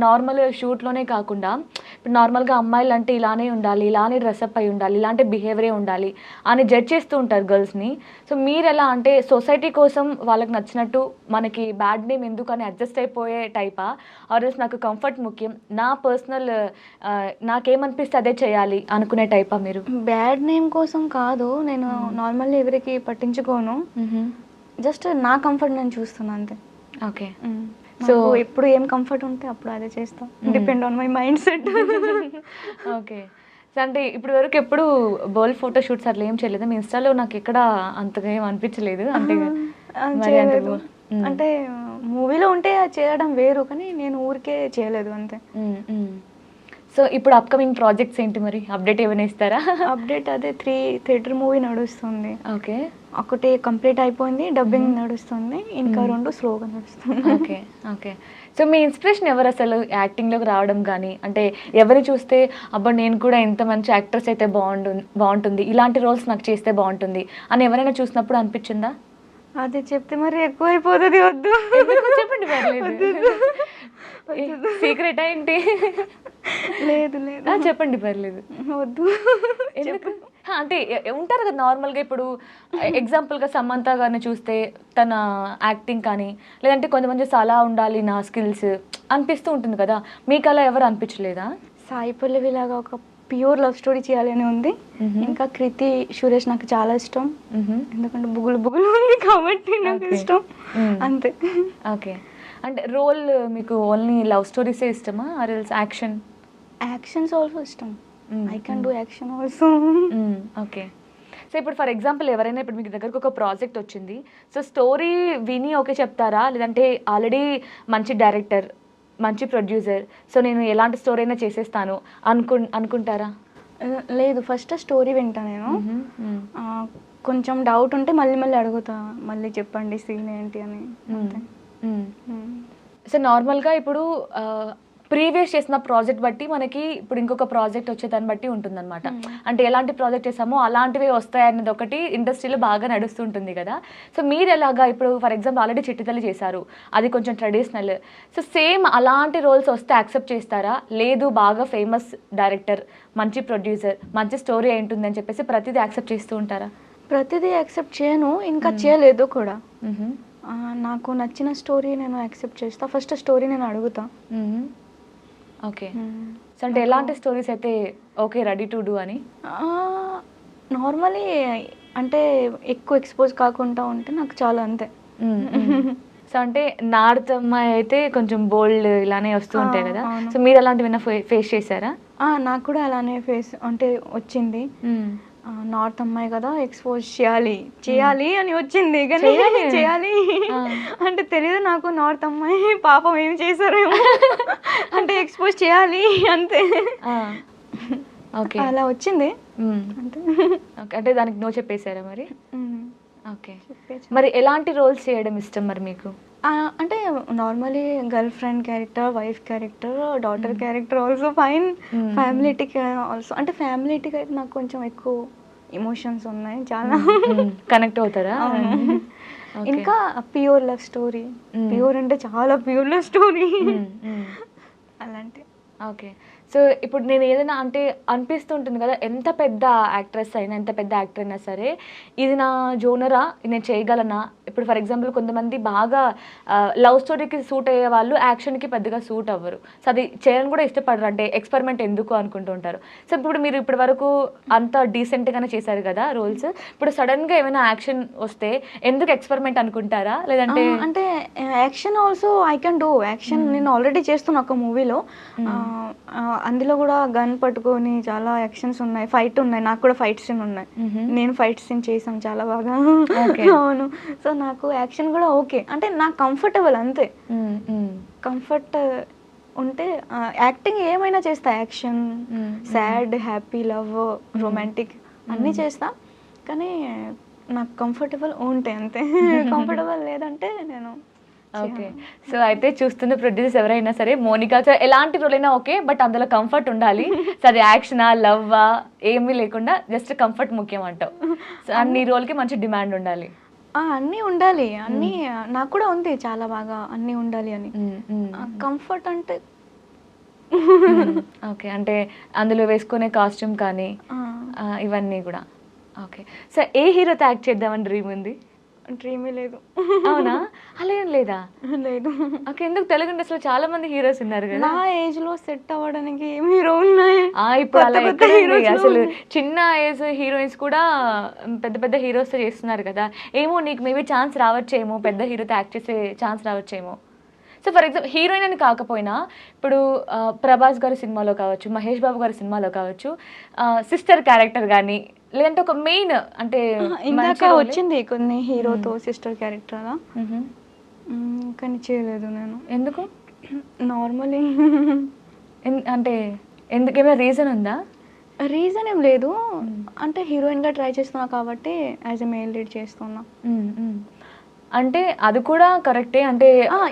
[SPEAKER 1] నార్మల్ షూట్లోనే కాకుండా ఇప్పుడు నార్మల్గా అమ్మాయిలు అంటే ఇలానే ఉండాలి, ఇలానే డ్రెస్అప్ అయి ఉండాలి, ఇలాంటి బిహేవియరే ఉండాలి అని జడ్జ్ చేస్తూ ఉంటారు గర్ల్స్ని. సో మీరు ఎలా అంటే సొసైటీ కోసం వాళ్ళకి నచ్చినట్టు మనకి బ్యాడ్ నేమ్ ఎందుకు అని అడ్జస్ట్ అయిపోయే టైపా, ఆర్ఎల్స్ నాకు కంఫర్ట్ ముఖ్యం, నా పర్సనల్ నాకేమనిపిస్తే అదే చేయాలి అనుకునే టైపా మీరు?
[SPEAKER 2] బ్యాడ్ నేమ్ కోసం కాదు, నేను నార్మల్లీ ఎవరికి పట్టించుకోను, జస్ట్ నా కంఫర్ట్ నేను చూస్తున్నాను అంతే.
[SPEAKER 1] ఓకే,
[SPEAKER 2] సో ఎప్పుడు ఏం కంఫర్ట్ ఉంటే అప్పుడు అదే చేస్తాం, depend on my mind set.
[SPEAKER 1] Okay, so అంటే ఇప్పుడు వరకు ఎప్పుడు బోల్డ్ ఫోటో షూట్స్ అట్లా ఏం చేయలేదు మీ ఇన్స్టాలో? నాకు ఎక్కడ అంతగా ఏం అనిపించలేదు.
[SPEAKER 2] అంటే మూవీలో ఉంటే చేయడం వేరు, కానీ నేను ఊరికే చేయలేదు అంతే.
[SPEAKER 1] సో ఇప్పుడు అప్కమింగ్ ప్రాజెక్ట్స్ ఏంటి మరి, అప్డేట్ ఏమైనా ఇస్తారా?
[SPEAKER 2] అప్డేట్ అదే 3 థియేటర్ మూవీ నడుస్తుంది.
[SPEAKER 1] ఓకే,
[SPEAKER 2] ఒకటి కంప్లీట్ అయిపోయింది, డబ్బింగ్ నడుస్తుంది, ఇంకా 2 స్లోగా నడుస్తుంది.
[SPEAKER 1] ఓకే ఓకే, సో మీ ఇన్స్పిరేషన్ ఎవరు అసలు యాక్టింగ్లోకి రావడం కానీ, అంటే ఎవరు చూస్తే అబ్బా నేను కూడా ఎంత మంచి యాక్ట్రెస్ అయితే బాగుంటుంది, ఇలాంటి రోల్స్ నాకు చేస్తే బాగుంటుంది అని ఎవరైనా చూసినప్పుడు అనిపించిందా?
[SPEAKER 2] అది చెప్తే మరి ఎక్కువ అయిపోతుంది, వద్దు.
[SPEAKER 1] చెప్పండి, పర్లేదు. సీక్రెట్ ఏంటి?
[SPEAKER 2] లేదు లేదు,
[SPEAKER 1] చెప్పండి, పర్లేదు.
[SPEAKER 2] వద్దు.
[SPEAKER 1] ఎందుకు అంటే ఉంటారు కదా నార్మల్గా, ఇప్పుడు ఎగ్జాంపుల్గా సమంత గారిని చూస్తే తన యాక్టింగ్ కానీ, లేదంటే కొంతమంది చాలా ఉండాలి నా స్కిల్స్ అనిపిస్తూ ఉంటుంది కదా, మీకు అలా ఎవరు అనిపించలేదా?
[SPEAKER 2] సాయి పల్లవి లాగా ఒక ప్యూర్ లవ్ స్టోరీ చేయాలి అని ఉంది. ఇంకా కృతి సురేష్ నాకు చాలా ఇష్టం, ఎందుకంటే బుగులు బుగులు ఉంది కాబట్టి నాకు ఇష్టం, అంతే.
[SPEAKER 1] ఓకే, అంటే రోల్ మీకు ఓన్లీ లవ్ స్టోరీసే ఇష్టమా, ఆర్ ఎల్స్ యాక్షన్స్
[SPEAKER 2] ఆల్సో ఇష్టం? I can do action also.
[SPEAKER 1] Okay, so ఇప్పుడు ఫర్ ఎగ్జాంపుల్ ఎవరైనా ఇప్పుడు మీకు దగ్గరకు ఒక ప్రాజెక్ట్ వచ్చింది, సో స్టోరీ విని ఓకే చెప్తారా, లేదంటే ఆల్రెడీ మంచి డైరెక్టర్ మంచి ప్రొడ్యూసర్ సో నేను ఎలాంటి స్టోరీ అయినా చేసేస్తాను అనుకుంటారా?
[SPEAKER 2] లేదు, ఫస్ట్ స్టోరీ వింటా నేను, కొంచెం డౌట్ ఉంటే మళ్ళీ అడుగుతా, మళ్ళీ చెప్పండి సీన్ ఏంటి అని.
[SPEAKER 1] సో నార్మల్గా ఇప్పుడు ప్రీవియస్ చేసిన ప్రాజెక్ట్ బట్టి మనకి ఇప్పుడు ఇంకొక ప్రాజెక్ట్ వచ్చేదాన్ని బట్టి ఉంటుందన్నమాట. అంటే ఎలాంటి ప్రాజెక్ట్ చేసామో అలాంటివే వస్తాయి అనేది ఒకటి ఇండస్ట్రీలో బాగా నడుస్తుంటుంది కదా. సో మీరు ఎలాగా ఇప్పుడు ఫర్ ఎగ్జాంపుల్ ఆల్రెడీ చిట్టితల్లి చేశారు, అది కొంచెం ట్రెడిషనల్, సో సేమ్ అలాంటి రోల్స్ వస్తే యాక్సెప్ట్ చేస్తారా? లేదు బాగా ఫేమస్ డైరెక్టర్, మంచి ప్రొడ్యూసర్, మంచి స్టోరీ ఉంటుంది అని చెప్పేసి ప్రతిదీ యాక్సెప్ట్ చేస్తూ ఉంటారా?
[SPEAKER 2] ప్రతిదీ యాక్సెప్ట్ చేయను, ఇంకా చేయలేదు కూడా. నాకు నచ్చిన స్టోరీ నేను యాక్సెప్ట్ చేస్తా. ఫస్ట్ స్టోరీ నేను అడుగుతా.
[SPEAKER 1] ఓకే. సో అంటే ఎలాంటి స్టోరీస్ అయితే ఓకే రెడీ టు డూ అని?
[SPEAKER 2] నార్మలీ అంటే ఎక్కువ ఎక్స్పోజ్ కాకుండా ఉంటే నాకు చాలా, అంతే.
[SPEAKER 1] సో అంటే నార్త్ అమ్మాయి అయితే కొంచెం బోల్డ్ ఇలానే వస్తూ ఉంటాయి కదా,
[SPEAKER 2] అవును.
[SPEAKER 1] సో మీరు అలాంటివి ఫేస్ చేశారా?
[SPEAKER 2] నాకు కూడా అలానే ఫేస్ అంటే వచ్చింది. నార్త్ అమ్మాయి కదా, ఎక్స్పోజ్ చేయాలి అని వచ్చింది, కానీ చేయాలి అంటే తెలియదు నాకు నార్త్ అమ్మాయి పాపం ఏమి చేశారేమో అంటే ఎక్స్పోజ్ చేయాలి అంతే.
[SPEAKER 1] ఓకే,
[SPEAKER 2] అలా వచ్చింది అంతే.
[SPEAKER 1] అంటే దానికి నో చెప్పేశారా మరి? ఓకే, మరి ఎలాంటి రోల్స్ చేయడం ఇష్టం మరి మీకు?
[SPEAKER 2] అంటే normally girl friend character, wife character, daughter character also fine. ఫ్యామిలీకి ఆల్సో, అంటే ఫ్యామిలీకి అయితే నాకు కొంచెం ఎక్కువ ఎమోషన్స్ ఉన్నాయి, చాలా
[SPEAKER 1] కనెక్ట్ అవుతారా?
[SPEAKER 2] ఇంకా ప్యూర్ లవ్ స్టోరీ, ప్యూర్ అంటే చాలా ప్యూర్ లవ్ స్టోరీ అలాంటి.
[SPEAKER 1] ఓకే, సో ఇప్పుడు నేను ఏదైనా అంటే అనిపిస్తుంటుంది కదా, ఎంత పెద్ద యాక్ట్రెస్ అయినా ఎంత పెద్ద యాక్టర్ అయినా సరే ఇది నా జోనరా, నేను చేయగలనా? ఇప్పుడు ఫర్ ఎగ్జాంపుల్ కొంతమంది బాగా లవ్ స్టోరీకి సూట్ అయ్యే వాళ్ళు యాక్షన్కి పెద్దగా సూట్ అవ్వరు, సో అది చేయని కూడా ఇష్టపడరు, అంటే ఎక్స్పెరిమెంట్ ఎందుకు అనుకుంటూ ఉంటారు. సో ఇప్పుడు మీరు ఇప్పటి వరకు అంత డీసెంట్గానే చేశారు కదా రోల్స్, ఇప్పుడు సడన్గా ఏమైనా యాక్షన్ వస్తే ఎందుకు ఎక్స్పెరిమెంట్ అనుకుంటారా, లేదంటే?
[SPEAKER 2] అంటే action also I can do. Action నేను ఆల్రెడీ చేస్తున్నా ఒక మూవీలో, అందులో కూడా గన్ పట్టుకొని చాలా యాక్షన్స్ ఉన్నాయి, ఫైట్ ఉన్నాయి, నాకు కూడా ఫైట్ సీన్ ఉన్నాయి. నేను ఫైట్ సీన్ చేసాను చాలా బాగా. అవును, సో నాకు యాక్షన్ కూడా ఓకే, అంటే నాకు కంఫర్టబుల్ అంతే. కంఫర్ట్ ఉంటే యాక్టింగ్ ఏమైనా చేస్తా, action, sad, happy, love, romantic అన్నీ చేస్తా, కానీ నాకు కంఫర్టబుల్ ఉంటే అంతే. కంఫర్టబుల్ లేదంటే నేను.
[SPEAKER 1] ఓకే, సో అయితే చూస్తున్న ప్రొడ్యూసర్స్ ఎవరైనా సరే మోనికా సో ఎలాంటి రోల్ అయినా ఓకే, బట్ అందులో కంఫర్ట్ ఉండాలి. సో అది యాక్షనా, లవ్వా ఏమీ లేకుండా జస్ట్ కంఫర్ట్ ముఖ్యం అంటావు. సో అన్ని రోల్కి మంచి డిమాండ్ ఉండాలి.
[SPEAKER 2] అన్నీ ఉండాలి, అన్నీ నాకు కూడా ఉంది చాలా బాగా, అన్నీ ఉండాలి అని. కంఫర్ట్ అంటే
[SPEAKER 1] ఓకే, అంటే అందులో వేసుకునే కాస్ట్యూమ్ కానీ ఇవన్నీ కూడా. ఓకే, సో ఏ హీరోతో యాక్ట్ చేద్దామని డ్రీమ్ ఉంది?
[SPEAKER 2] డ్రీమే లేదు.
[SPEAKER 1] అవునా, అలా ఏం లేదా?
[SPEAKER 2] లేదు.
[SPEAKER 1] ఓకే, ఎందుకు? తెలుగు ఇండస్ట్రీలో చాలా మంది హీరోస్ ఉన్నారు కదా,
[SPEAKER 2] నా ఏజ్ లో సెట్ అవ్వడానికి ఏం హీరో ఉన్నాయి?
[SPEAKER 1] ఇప్పుడు అలా ఎక్కడుంది అసలు, చిన్న ఏజ్ హీరోయిన్స్ కూడా పెద్ద పెద్ద హీరోస్ చేస్తున్నారు కదా. ఏమో నీకు మేబీ ఛాన్స్ రావచ్చేమో, పెద్ద హీరోతో యాక్ట్ చేసే ఛాన్స్ రావచ్చేమో. సో ఫర్ ఎగ్జాంపుల్ హీరోయిన్ అని కాకపోయినా ఇప్పుడు ప్రభాస్ గారి సినిమాలో కావచ్చు, మహేష్ బాబు గారి సినిమాలో కావచ్చు, సిస్టర్ క్యారెక్టర్ కానీ, లేదంటే ఒక మెయిన్ అంటే
[SPEAKER 2] ఇందాక వచ్చింది కొన్ని హీరోతో సిస్టర్ క్యారెక్టర్ అలా, కానీ చేయలేదు నేను.
[SPEAKER 1] ఎందుకు?
[SPEAKER 2] నార్మలీ
[SPEAKER 1] అంటే ఎందుకు, ఏమైనా రీజన్ ఉందా?
[SPEAKER 2] రీజన్ ఏం లేదు, అంటే హీరోయిన్గా ట్రై చేస్తున్నా కాబట్టి యాజ్ ఎ మెయిల్ లీడ్ చేస్తున్నా.
[SPEAKER 1] అంటే అది కూడా కరెక్టే, అంటే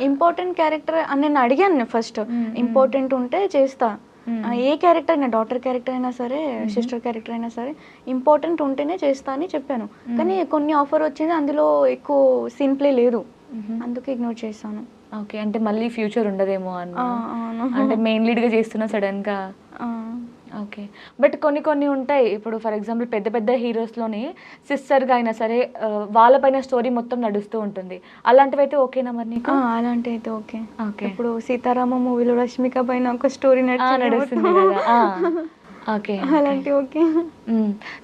[SPEAKER 2] ఇంపార్టెంట్ క్యారెక్టర్ అని నేను అడిగాను ఫస్ట్. ఇంపార్టెంట్ ఉంటే చేస్తా, ఏ క్యారెక్టర్ అయినా, డాటర్ క్యారెక్టర్ అయినా సరే, సిస్టర్ క్యారెక్టర్ అయినా సరే, ఇంపార్టెంట్ ఉంటేనే చేస్తా అని చెప్పాను. కానీ కొన్ని ఆఫర్ వచ్చింది, అందులో ఎక్కువ సీన్ ప్లే లేదు, అందుకే ఇగ్నోర్ చేశాను.
[SPEAKER 1] ఓకే, అంటే మళ్ళీ ఫ్యూచర్ ఉండదేమో అని, అంటే మెయిన్ లీడ్గా చేస్తున్నా సడన్గా. ఓకే, బట్ కొన్ని ఉంటాయి, ఇప్పుడు ఫర్ ఎగ్జాంపుల్ పెద్ద పెద్ద హీరోస్లోని సిస్టర్గా అయినా సరే వాళ్ళపైన స్టోరీ మొత్తం నడుస్తూ ఉంటుంది, అలాంటివి అయితే ఓకేనా మరి నీకు?
[SPEAKER 2] అలాంటివి అయితే ఓకే.
[SPEAKER 1] ఓకే,
[SPEAKER 2] ఇప్పుడు సీతారామ మూవీలో రష్మిక పైన ఒక స్టోరీ
[SPEAKER 1] నడుస్తుంది కదా. ఓకే,
[SPEAKER 2] అలాంటివి ఓకే.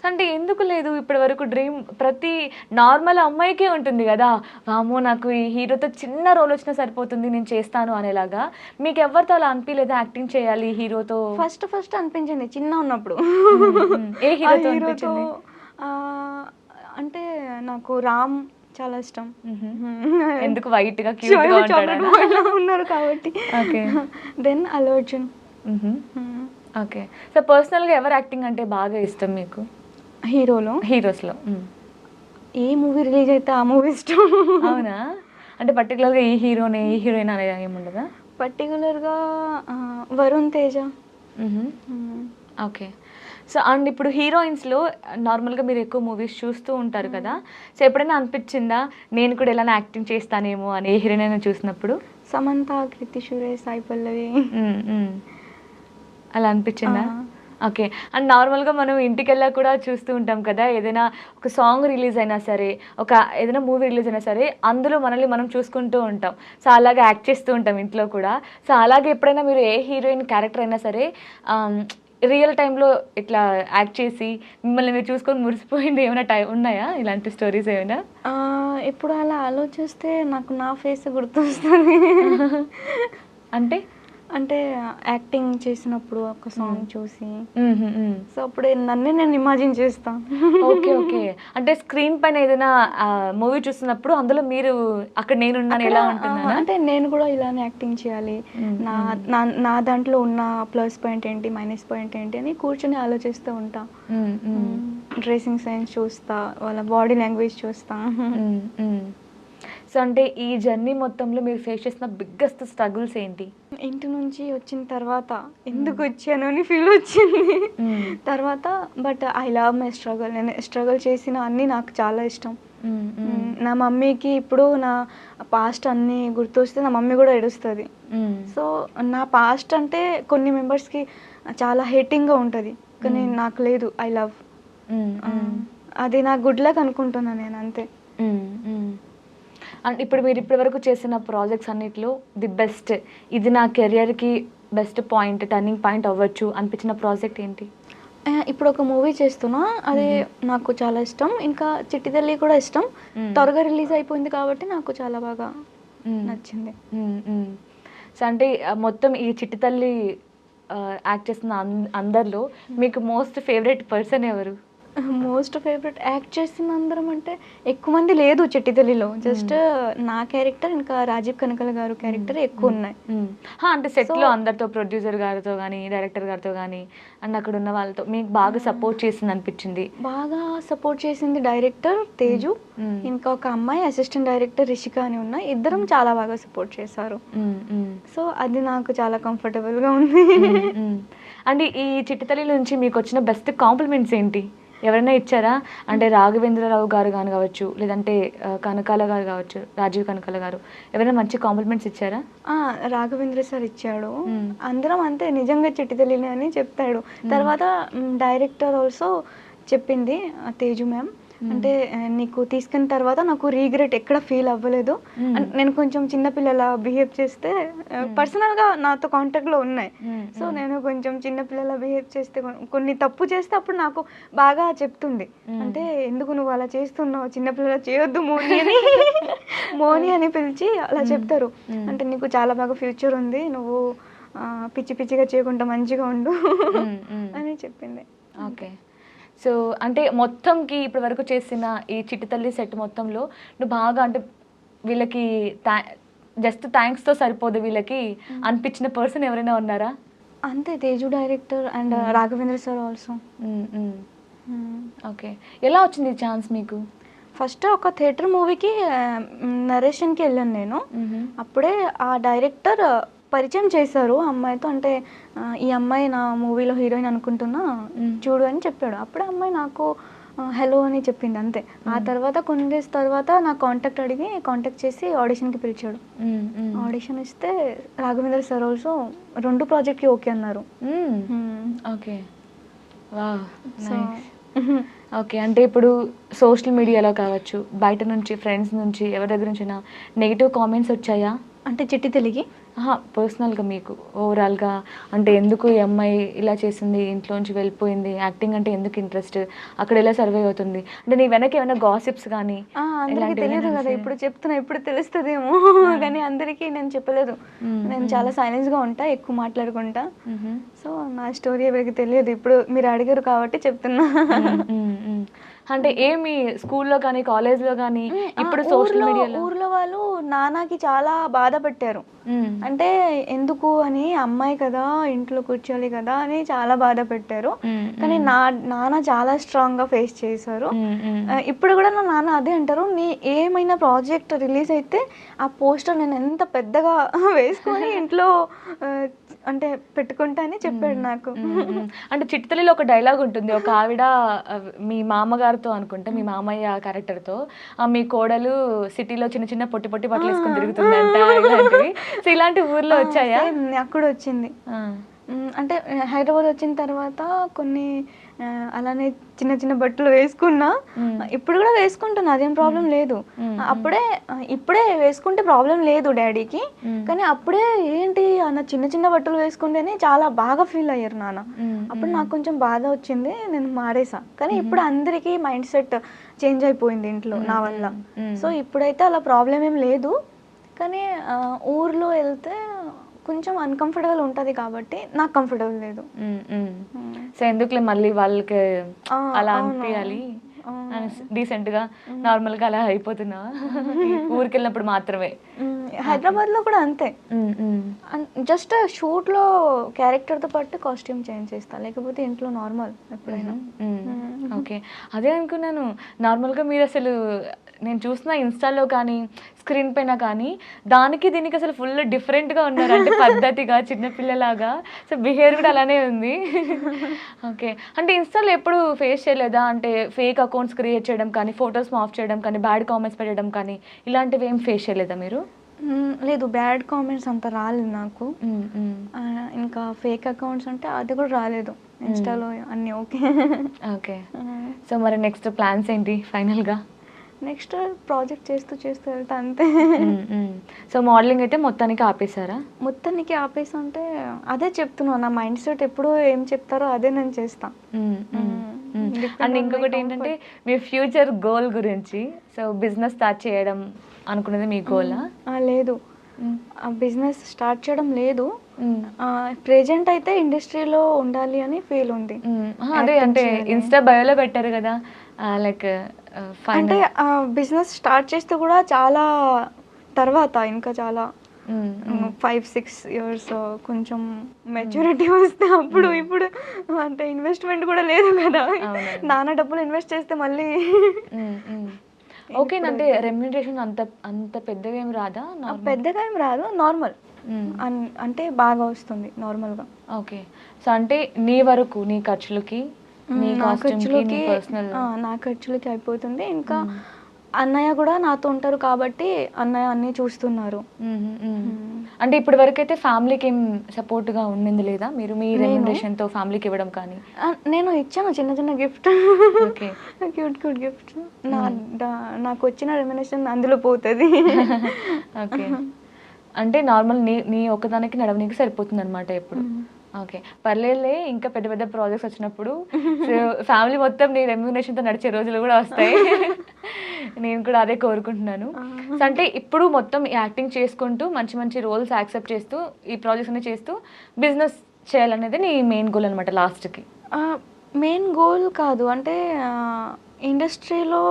[SPEAKER 1] అంటే ఎందుకు లేదు ఇప్పటి వరకు డ్రీమ్? ప్రతి నార్మల్ అమ్మాయికే ఉంటుంది కదా, వామో నాకు ఈ హీరోతో చిన్న రోల్ వచ్చినా సరిపోతుంది, నేను చేస్తాను అనేలాగా. మీకు ఎవరితో అలా అనిపించలేదు యాక్టింగ్ చేయాలి హీరోతో?
[SPEAKER 2] ఫస్ట్ అనిపించింది చిన్న ఉన్నప్పుడు.
[SPEAKER 1] ఏ హీరోతో అనిపించింది?
[SPEAKER 2] అంటే నాకు రామ్ చాలా ఇష్టం.
[SPEAKER 1] ఎందుకు? వైట్ గా క్యూట్ గా
[SPEAKER 2] ఉన్నారు కాబట్టి.
[SPEAKER 1] Okay,
[SPEAKER 2] then Allu Arjun.
[SPEAKER 1] Okay, so పర్సనల్గా ఎవరు యాక్టింగ్ అంటే బాగా ఇష్టం మీకు? హీరోస్లో
[SPEAKER 2] ఏ మూవీ రిలీజ్ అయితే ఆ మూవీ ఇష్టం.
[SPEAKER 1] అవునా, అంటే పర్టికులర్గా ఈ హీరోనే ఈ హీరోయిన్ అనేది ఏముండదా?
[SPEAKER 2] పర్టికులర్గా Varun Teja.
[SPEAKER 1] Okay, so and ఇప్పుడు హీరోయిన్స్లో నార్మల్గా మీరు ఎక్కువ మూవీస్ చూస్తూ ఉంటారు కదా, సో ఎప్పుడైనా అనిపించిందా నేను కూడా ఎలా యాక్టింగ్ చేస్తానేమో అని ఏ హీరోయిన్ అయినా చూసినప్పుడు?
[SPEAKER 2] సమంత, కృతి సురేష్, సాయి పల్లవి
[SPEAKER 1] అలా అనిపించిందా? ఓకే. అండ్ నార్మల్‌గా మనం ఇంటికెళ్ళాక కూడా చూస్తూ ఉంటాం కదా! ఏదైనా ఒక సాంగ్ రిలీజ్ అయినా సరే, ఏదైనా మూవీ రిలీజ్ అయినా సరే, అందులో మనల్ని మనం చూసుకుంటూ ఉంటాం. సో, అలాగే యాక్ట్ చేస్తూ ఉంటాం ఇంట్లో కూడా. సో, అలాగే ఎప్పుడైనా మీరు ఏ హీరోయిన్ క్యారెక్టర్ అయినా సరే ఆహ్, రియల్ టైమ్‌లో ఇట్లా యాక్ట్ చేసి మిమ్మల్ని మీరు చూసుకొని మురిసిపోయింది ఏమైనా ఉన్నాయా? ఇలాంటి స్టోరీస్ ఏమైనా?
[SPEAKER 2] ఇప్పుడు అలా ఆలోచిస్తే నాకు నా ఫేస్ గుర్తొస్తది.
[SPEAKER 1] అంటే?
[SPEAKER 2] అంటే యాక్టింగ్ చేసినప్పుడు ఒక సాంగ్ చూసి,
[SPEAKER 1] హుహు. హ్మ్.
[SPEAKER 2] సో అప్పుడు నన్నే నేను ఇమాజిన్ చేస్తా.
[SPEAKER 1] ఓకే. ఓకే. అంటే స్క్రీన్ పైన ఏదైనా మూవీ చూస్తున్నప్పుడు అందులో మీరు అక్కడ నేనున్నాను
[SPEAKER 2] అక్కడ
[SPEAKER 1] ఎలా ఉంటున్నానా?
[SPEAKER 2] అంటే నేను కూడా ఇలానే యాక్టింగ్ చేయాలి.
[SPEAKER 1] హ్మ్.
[SPEAKER 2] నా
[SPEAKER 1] హ్మ్.
[SPEAKER 2] నా నా దాంట్లో ఉన్న ప్లస్ పాయింట్ ఏంటి, మైనస్ పాయింట్ ఏంటి అని కూర్చొని ఆలోచిస్తూ ఉంటా.
[SPEAKER 1] హ్మ్. హ్మ్.
[SPEAKER 2] డ్రెస్సింగ్ సెన్స్ చూస్తా, వాళ్ళ బాడీ లాంగ్వేజ్ చూస్తా.
[SPEAKER 1] హ్మ్. హ్మ్. సో, అంటే ఈ జర్నీ మొత్తంలో మీరు ఫేస్ చేసిన బిగ్గెస్ట్ స్ట్రగుల్స్ ఏంటి?
[SPEAKER 2] ఇంటి నుంచి వచ్చిన తర్వాత ఎందుకు వచ్చాను అని ఫీల్ వచ్చింది.
[SPEAKER 1] హ్మ్.
[SPEAKER 2] తర్వాత but I love my struggle. నేను స్ట్రగుల్ చేసిన అన్నీ నాకు చాలా ఇష్టం.
[SPEAKER 1] హ్మ్. హ్మ్.
[SPEAKER 2] నా మమ్మీకి ఇప్పుడు నా పాస్ట్ అన్నీ గుర్తొస్తే నా మమ్మీ కూడా ఏడుస్తుంది.
[SPEAKER 1] హ్మ్.
[SPEAKER 2] సో నా పాస్ట్ అంటే కొన్ని మెంబర్స్కి చాలా హేటింగ్గా ఉంటుంది, కానీ నాకు లేదు. I love.
[SPEAKER 1] హ్మ్. హ్మ్.
[SPEAKER 2] అది నా గుడ్ లక్ అనుకుంటున్నాను నేను, అంతే.
[SPEAKER 1] హ్మ్. హ్మ్. అండ్ ఇప్పుడు మీరు ఇప్పటివరకు చేసిన ప్రాజెక్ట్స్ అన్నిట్లో ది బెస్ట్, ఇది నా కెరియర్‌కి బెస్ట్ పాయింట్, టర్నింగ్ పాయింట్ అవ్వచ్చు అనిపించిన ప్రాజెక్ట్ ఏంటి?
[SPEAKER 2] ఇప్పుడు ఒక మూవీ చేస్తున్నా, అది నాకు చాలా ఇష్టం. ఇంకా చిట్టి తల్లి కూడా ఇష్టం. త్వరగా రిలీజ్ అయిపోయింది కాబట్టి నాకు చాలా బాగా నచ్చింది.
[SPEAKER 1] హ్మ్. హ్మ్. సో, అంటే మొత్తం ఈ చిట్టి తల్లి యాక్ట్ చేస్తున్న అందరిలో మీకు మోస్ట్ ఫేవరెట్ పర్సన్ ఎవరు?
[SPEAKER 2] మోస్ట్ ఫేవరెట్ యాక్ట్ చేసిన అందరం అంటే ఎక్కువ మంది లేదు చిట్టి తల్లిలో. జస్ట్ నా క్యారెక్టర్ ఇంకా రాజీవ్ కనకల గారు క్యారెక్టర్ ఎక్కువ ఉన్నాయి.
[SPEAKER 1] అంటే సెట్‌లో అందరితో ప్రొడ్యూసర్ గారితో గానీ, డైరెక్టర్ గారితో గానీ, అండ్ అక్కడ ఉన్న వాళ్ళతో మీకు బాగా సపోర్ట్ చేసింది అనిపించింది?
[SPEAKER 2] బాగా సపోర్ట్ చేసింది డైరెక్టర్ తేజు, ఇంకా ఒక అమ్మాయి అసిస్టెంట్ డైరెక్టర్ రిషిక అని ఉన్నాయి. ఇద్దరం చాలా బాగా సపోర్ట్ చేశారు. సో అది నాకు చాలా కంఫర్టబుల్గా ఉంది.
[SPEAKER 1] అంటే ఈ చిట్టి తల్లి నుంచి మీకు వచ్చిన బెస్ట్ కాంప్లిమెంట్స్ ఏంటి? ఎవరైనా ఇచ్చారా? అంటే రాఘవేంద్రరావు గారు గాని కావచ్చు, లేదంటే కనకాల గారు కావచ్చు, రాజీవ్ కనకాల గారు ఎవరైనా మంచి కాంప్లిమెంట్స్ ఇచ్చారా?
[SPEAKER 2] రాఘవేంద్ర సార్ ఇచ్చాడు. అందరం అంతే, నిజంగా చిట్టి తల్లినే అని చెప్తాడు. తర్వాత డైరెక్టర్ ఆల్సో చెప్పింది, తేజు మ్యామ్. అంటే నీకు తీసుకున్న తర్వాత నాకు రీగ్రెట్ ఎక్కడ ఫీల్ అవ్వలేదు. నేను కొంచెం చిన్నపిల్లలా బిహేవ్ చేస్తే పర్సనల్గా నాతో కాంటాక్ట్లో ఉన్నాయి. సో నేను కొంచెం చిన్నపిల్లలా బిహేవ్ చేస్తే, కొన్ని తప్పు చేస్తే అప్పుడు నాకు బాగా చెప్తుంది. అంటే ఎందుకు నువ్వు అలా చేస్తున్నావు, చిన్నపిల్లలా చేయొద్దు మోని అని మోని అని పిలిచి అలా చెప్తారు. అంటే నీకు చాలా బాగా ఫ్యూచర్ ఉంది, నువ్వు పిచ్చి పిచ్చిగా చేయకుండా మంచిగా ఉండు అని చెప్పింది.
[SPEAKER 1] ఓకే. సో, అంటే మొత్తంకి ఇప్పటి వరకు చేసిన ఈ చిట్టి తల్లి సెట్ మొత్తంలో నువ్వు బాగా అంటే వీళ్ళకి జస్ట్ థ్యాంక్స్‌తో సరిపోదు వీళ్ళకి అనిపించిన పర్సన్ ఎవరైనా ఉన్నారా?
[SPEAKER 2] అంతే, Teju director and Raghavendra sir also.
[SPEAKER 1] Okay. ఎలా వచ్చింది ఈ ఛాన్స్ మీకు?
[SPEAKER 2] ఫస్ట్ ఒక థియేటర్ మూవీకి నరేషన్కి వెళ్ళాను నేను. అప్పుడే ఆ డైరెక్టర్ పరిచయం చేశారు అమ్మాయితో. అంటే ఈ అమ్మాయి నా మూవీలో హీరోయిన్ అనుకుంటున్నా, చూడు అని చెప్పాడు. అప్పుడే అమ్మాయి నాకు హలో అని చెప్పింది, అంతే. ఆ తర్వాత కొన్ని డేస్ తర్వాత నా కాంటాక్ట్ చేసి ఆడిషన్కి పిలిచాడు. ఆడిషన్ ఇస్తే రాఘవేంద్ర సార్ ఆల్సో 2 ప్రాజెక్ట్కి ఓకే అన్నారు.
[SPEAKER 1] ఓకే. Wow, nice. ఓకే. అంటే ఇప్పుడు సోషల్ మీడియాలో కావచ్చు, బయట నుంచి ఫ్రెండ్స్ నుంచి ఎవరి దగ్గర నుంచైనా నెగెటివ్ కామెంట్స్ వచ్చాయా?
[SPEAKER 2] అంటే చిట్టి తల్లికి
[SPEAKER 1] పర్సనల్‌గా మీకు ఓవరాల్‌గా అంటే ఎందుకు ఈ అమ్మాయి ఇలా చేసింది, ఇంట్లోంచి వెళ్ళిపోయింది, యాక్టింగ్ అంటే ఎందుకు ఇంట్రెస్ట్, అక్కడ ఎలా సర్వైవ్ అవుతుంది, అంటే నీ వెనక ఏమైనా గాసిప్స్ కానీ
[SPEAKER 2] అందరికీ తెలియదు కదా, ఇప్పుడు చెప్తున్నా, ఇప్పుడు తెలుస్తుందేమో కానీ అందరికీ నేను చెప్పలేదు. నేను చాలా సైలెన్స్గా ఉంటా, ఎక్కువ మాట్లాడుకుంటా. సో నా స్టోరీ ఎవరికి తెలియదు. ఇప్పుడు మీరు అడిగారు కాబట్టి చెప్తున్నా.
[SPEAKER 1] అంటే ఏమి స్కూల్లో కానీ కాలేజ్లో కానీ ఇప్పుడు సోషల్ మీడియాలో
[SPEAKER 2] ఊర్లో వాళ్ళు నాన్నకి చాలా బాధ పెట్టారు. అంటే ఎందుకు అని, అమ్మాయి కదా ఇంట్లో కూర్చోవాలి కదా అని చాలా బాధ పెట్టారు. కానీ నాన్న చాలా స్ట్రాంగ్గా ఫేస్ చేశారు. ఇప్పుడు కూడా నా నాన్న అదే అంటారు, నీ ఏమైనా ప్రాజెక్ట్ రిలీజ్ అయితే ఆ పోస్టర్ నేను ఎంత పెద్దగా వేసుకొని ఇంట్లో అంటే పెట్టుకుంటా అని చెప్పాడు నాకు.
[SPEAKER 1] అంటే చిట్టి తల్లిలో ఒక డైలాగ్ ఉంటుంది, ఒక ఆవిడ మీ మామగారితో అనుకుంటా, మీ మామయ్య క్యారెక్టర్తో, మీ కోడలు సిటీలో చిన్న చిన్న పొట్టి బట్టలు వేసుకొని తిరుగుతుందంట ఇలాంటివి. సో ఇలాంటి ఊర్లో వచ్చాయా?
[SPEAKER 2] అక్కడ వచ్చింది. అంటే హైదరాబాద్ వచ్చిన తర్వాత కొన్ని అలానే చిన్న చిన్న బట్టలు వేసుకున్నా, ఇప్పుడు కూడా వేసుకుంటున్నా, అదేం ప్రాబ్లం లేదు. ఇప్పుడే వేసుకుంటే ప్రాబ్లం లేదు డాడీకి, కానీ అప్పుడే ఏంటి అన్న చిన్న చిన్న బట్టలు వేసుకుంటేనే చాలా బాగా ఫీల్ అయ్యారు నాన్న. అప్పుడు నాకు కొంచెం బాధ వచ్చింది, నేను మారేసా. కానీ ఇప్పుడు అందరికీ మైండ్ సెట్ చేంజ్ అయిపోయింది ఇంట్లో నా వల్ల. సో ఇప్పుడైతే అలా ప్రాబ్లం ఏం లేదు. కానీ ఊర్లో వెళ్తే కొంచెం అన్కంఫర్టబుల్ ఉంటుంది కాబట్టి నాకు కంఫర్టబుల్ లేదు.
[SPEAKER 1] సో ఎందుకులే మళ్ళీ వాళ్ళకి అలా అనిపించాలి డీసెంట్ గా నార్మల్ గా అలా అయిపోతున్నా ఊరికి వెళ్ళినప్పుడు మాత్రమే.
[SPEAKER 2] హైదరాబాద్ లో కూడా అంతే, జస్ట్ షూట్ లో క్యారెక్టర్ తో పాటు కాస్ట్యూమ్ చేంజ్ చేస్తా, లేకపోతే ఇంట్లో నార్మల్ ఎప్పుడైనా.
[SPEAKER 1] ఓకే, అదే అనుకున్నాను. నార్మల్ గా మీరు అసలు నేను చూసిన ఇన్స్టాలో కానీ స్క్రీన్ పైన కానీ దానికి దీనికి అసలు ఫుల్ డిఫరెంట్గా ఉన్నారు, అంటే పద్ధతిగా చిన్నపిల్లలాగా. సో బిహేవియర్ కూడా అలానే ఉంది. ఓకే, అంటే ఇన్స్టాలో ఎప్పుడు ఫేస్ చేయలేదా, అంటే ఫేక్ అకౌంట్స్ క్రియేట్ చేయడం కానీ, ఫొటోస్ ఆఫ్ చేయడం కానీ, బ్యాడ్ కామెంట్స్ పెట్టడం కానీ, ఇలాంటివి ఏం ఫేస్ చేయలేదా మీరు?
[SPEAKER 2] లేదు, బ్యాడ్ కామెంట్స్ అంత రాలేదు నాకు. ఇంకా ఫేక్ అకౌంట్స్ అంటే అది కూడా రాలేదు ఇన్స్టాలో, అన్నీ ఓకే.
[SPEAKER 1] ఓకే, సో మరి నెక్స్ట్ ప్లాన్స్ ఏంటి ఫైనల్గా?
[SPEAKER 2] నెక్స్ట్ ప్రాజెక్ట్ చేస్తూ వెళ్తా అంతే.
[SPEAKER 1] సో మోడలింగ్ అయితే మొత్తానికి ఆపేసారా?
[SPEAKER 2] మొత్తానికి ఆపేసా అంటే అదే చెప్తున్నాను, నా మైండ్ సెట్ ఎప్పుడు ఏం చెప్తారో అదే నేను చేస్తా.
[SPEAKER 1] అండ్ ఇంకొకటి ఏంటంటే మీ ఫ్యూచర్ గోల్ గురించి, సో బిజినెస్ స్టార్ట్ చేయడం అనుకున్నది మీ గోలా?
[SPEAKER 2] లేదు, బిజినెస్ స్టార్ట్ చేయడం లేదు. ప్రెజెంట్ అయితే ఇండస్ట్రీలో ఉండాలి అని ఫీల్ ఉంది.
[SPEAKER 1] అదే అంటే ఇన్స్టా బయోలో పెట్టారు కదా, లైక్
[SPEAKER 2] అంటే బిజినెస్ స్టార్ట్ చేస్తే కూడా చాలా తర్వాత, ఇంకా చాలా 5-6 years కొంచెం మెచ్యూరిటీ వస్తే అప్పుడు, ఇప్పుడు అంటే ఇన్వెస్ట్మెంట్ కూడా లేదు కదా, నాన్న డబ్బులు ఇన్వెస్ట్ చేస్తే మళ్ళీ.
[SPEAKER 1] ఓకే, అంటే రెమ్యునరేషన్ అంత పెద్దగా ఏం రాదా?
[SPEAKER 2] పెద్దగా ఏం రాదు, నార్మల్ అంటే బాగా వస్తుంది నార్మల్గా.
[SPEAKER 1] ఓకే, సో అంటే నీ వరకు నీ ఖర్చులకి,
[SPEAKER 2] నా ఖర్చులకి అయిపోతుంది. ఇంకా అన్నయ్య కూడా నాతో ఉంటారు కాబట్టి అన్నయ్య అన్నీ చూస్తున్నారు.
[SPEAKER 1] అంటే ఇప్పటి వరకు అయితే ఫ్యామిలీకి ఏం సపోర్ట్ గా ఉండింది లేదా? మీరు మీ రెమ్యునరేషన్ తో ఫ్యామిలీకి ఇవ్వడం కానీ?
[SPEAKER 2] నేను ఇచ్చాను చిన్న చిన్న గిఫ్ట్, క్యూట్ గిఫ్ట్. నాకు వచ్చిన రెమ్యునరేషన్ అందులో పోతుంది.
[SPEAKER 1] ఓకే, అంటే నార్మల్ నీ ఒక్కదానికి నడవనికి సరిపోతుంది అనమాట ఇప్పుడు. ఓకే, పర్లేదులే, ఇంకా పెద్ద పెద్ద ప్రాజెక్ట్స్ వచ్చినప్పుడు ఫ్యామిలీ మొత్తం నీ రెమ్యునరేషన్తో నడిచే రోజులు కూడా వస్తాయి. నేను కూడా అదే కోరుకుంటున్నాను. అంటే ఇప్పుడు మొత్తం యాక్టింగ్ చేసుకుంటూ మంచి మంచి రోల్స్ యాక్సెప్ట్ చేస్తూ ఈ ప్రాజెక్ట్స్ అన్ని చేస్తూ బిజినెస్ చేయాలనేది నీ మెయిన్ గోల్ అనమాట లాస్ట్కి?
[SPEAKER 2] మెయిన్ గోల్ కాదు, అంటే ఇండస్ట్రీలో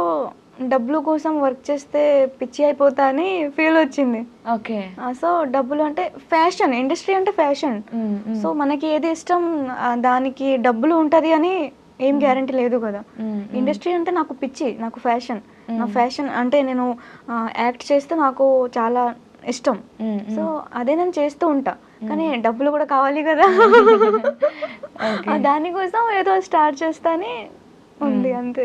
[SPEAKER 2] డబ్బులు కోసం వర్క్ చేస్తే పిచ్చి అయిపోతా అని ఫీల్ వచ్చింది.
[SPEAKER 1] ఓకే,
[SPEAKER 2] సో డబ్బులు అంటే ఫ్యాషన్, ఇండస్ట్రీ అంటే ఫ్యాషన్. సో మనకి ఏది ఇష్టం దానికి డబ్బులు ఉంటుంది అని ఏం గ్యారంటీ లేదు కదా. ఇండస్ట్రీ అంటే నాకు పిచ్చి, నాకు ఫ్యాషన్. నా ఫ్యాషన్ అంటే నేను యాక్ట్ చేస్తే నాకు చాలా ఇష్టం. సో అదే నేను చేస్తూ ఉంటా, కానీ డబ్బులు కూడా కావాలి కదా. దానికోసం ఏదో స్టార్ట్ చేస్తానే ఉంది అంతే.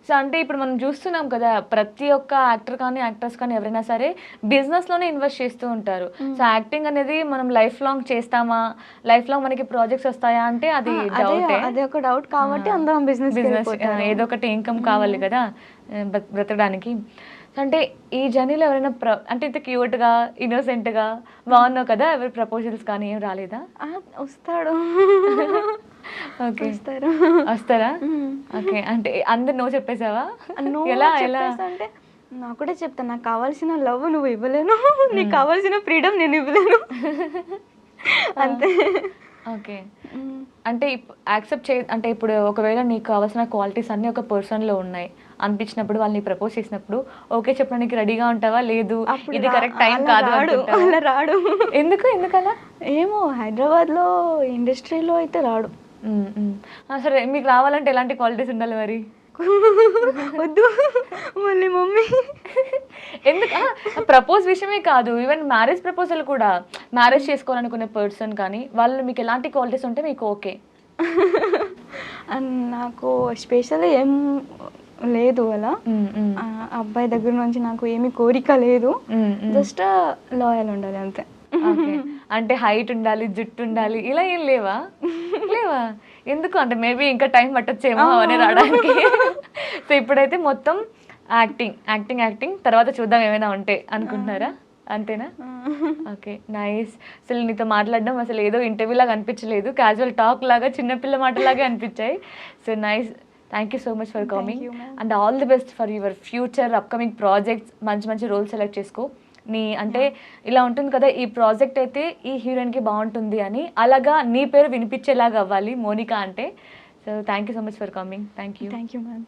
[SPEAKER 1] సో అంటే ఇప్పుడు మనం చూస్తున్నాం కదా, ప్రతి ఒక్క యాక్టర్ కానీ యాక్టర్స్ కానీ ఎవరైనా సరే బిజినెస్ లోనే ఇన్వెస్ట్ చేస్తూ ఉంటారు. సో యాక్టింగ్ అనేది మనం లైఫ్ లాంగ్ చేస్తామా, లైఫ్ లాంగ్ మనకి ప్రాజెక్ట్స్ వస్తాయా అంటే అది డౌటే.
[SPEAKER 2] అదే ఒక డౌట్ కాబట్టి అందరం బిజినెస్
[SPEAKER 1] ఏదో ఒకటి ఇన్కమ్ కావాలి కదా బ్రతకడానికి. అంటే ఈ జర్నీలో ఎవరైనా అంటే ఇంత క్యూట్గా ఇన్నోసెంట్గా బాగున్నావు కదా, ఎవరి ప్రపోజల్స్ కానీ ఏం రాలేదా?
[SPEAKER 2] వస్తాడు.
[SPEAKER 1] ఓకే, వస్తారా? ఓకే, అంటే అందరు నో చెప్పేసావా?
[SPEAKER 2] ఎలా అంటే నాకు కూడా చెప్తాను, నాకు కావాల్సిన లవ్ నువ్వు ఇవ్వలేను, నీకు కావాల్సిన ఫ్రీడమ్ నేను ఇవ్వలేను అంతే.
[SPEAKER 1] ఓకే, అంటే యాక్సెప్ట్ అంటే ఇప్పుడు ఒకవేళ నీకు కావాల్సిన క్వాలిటీస్ అన్నీ ఒక పర్సన్లో ఉన్నాయి అనిపించినప్పుడు, వాళ్ళని ప్రపోజ్ చేసినప్పుడు ఓకే చెప్పడానికి రెడీగా ఉంటావా? లేదు ఇది కరెక్ట్ టైం కాదు
[SPEAKER 2] అలా రాడు.
[SPEAKER 1] ఎందుకలా?
[SPEAKER 2] ఏమో, హైదరాబాద్లో ఇండస్ట్రీలో అయితే రాడు.
[SPEAKER 1] సరే, మీకు రావాలంటే ఎలాంటి క్వాలిటీస్ ఉండాలి మరి?
[SPEAKER 2] వద్దు మళ్ళీ మమ్మీ.
[SPEAKER 1] ఎందుకు? ప్రపోజ్ విషయమే కాదు, ఈవెన్ మ్యారేజ్ ప్రపోజల్ కూడా, మ్యారేజ్ చేసుకోవాలనుకునే పర్సన్ కానీ వాళ్ళు మీకు ఎలాంటి క్వాలిటీస్ ఉంటే మీకు ఓకే?
[SPEAKER 2] నాకు స్పెషల్ ఏం లేదు అలా, అబ్బాయి దగ్గర నుంచి నాకు ఏమీ కోరిక లేదు, జస్ట్ లాయల్ ఉండాలి అంతే.
[SPEAKER 1] ఓకే. అంటే హైట్ ఉండాలి, జుట్టు ఉండాలి ఇలా ఏం లేవా? లేవా? ఎందుకు అంటే మేబీ ఇంకా టైం పట్టొచ్చేమో అవన్నీ రావడానికి. సో ఇప్పుడైతే మొత్తం యాక్టింగ్, యాక్టింగ్, యాక్టింగ్ తర్వాత చూద్దాం ఏమైనా ఉంటే అనుకుంటున్నారా? అంతేనా? ఓకే. నైస్. అసలు నీతో మాట్లాడడం అసలు ఏదో ఇంటర్వ్యూ లాగా అనిపించలేదు. క్యాజువల్ టాక్ లాగా చిన్నపిల్ల మాటలాగే అనిపించాయి. So nice. Thank you so much for coming
[SPEAKER 2] you, ma'am.
[SPEAKER 1] And all the best for your future upcoming projects. మంచి మంచి రోల్ సెలెక్ట్ చేసుకో. నీ అంటే ఇలా ఉంటుంది కదా, ఈ ప్రాజెక్ట్ అయితే ఈ హీరోయిన్కి బాగుంటుంది అని, అలాగా నీ పేరు వినిపించేలాగా అవ్వాలి మోనికా అంటే. So thank you so much for coming. Thank you.
[SPEAKER 2] Thank you ma'am.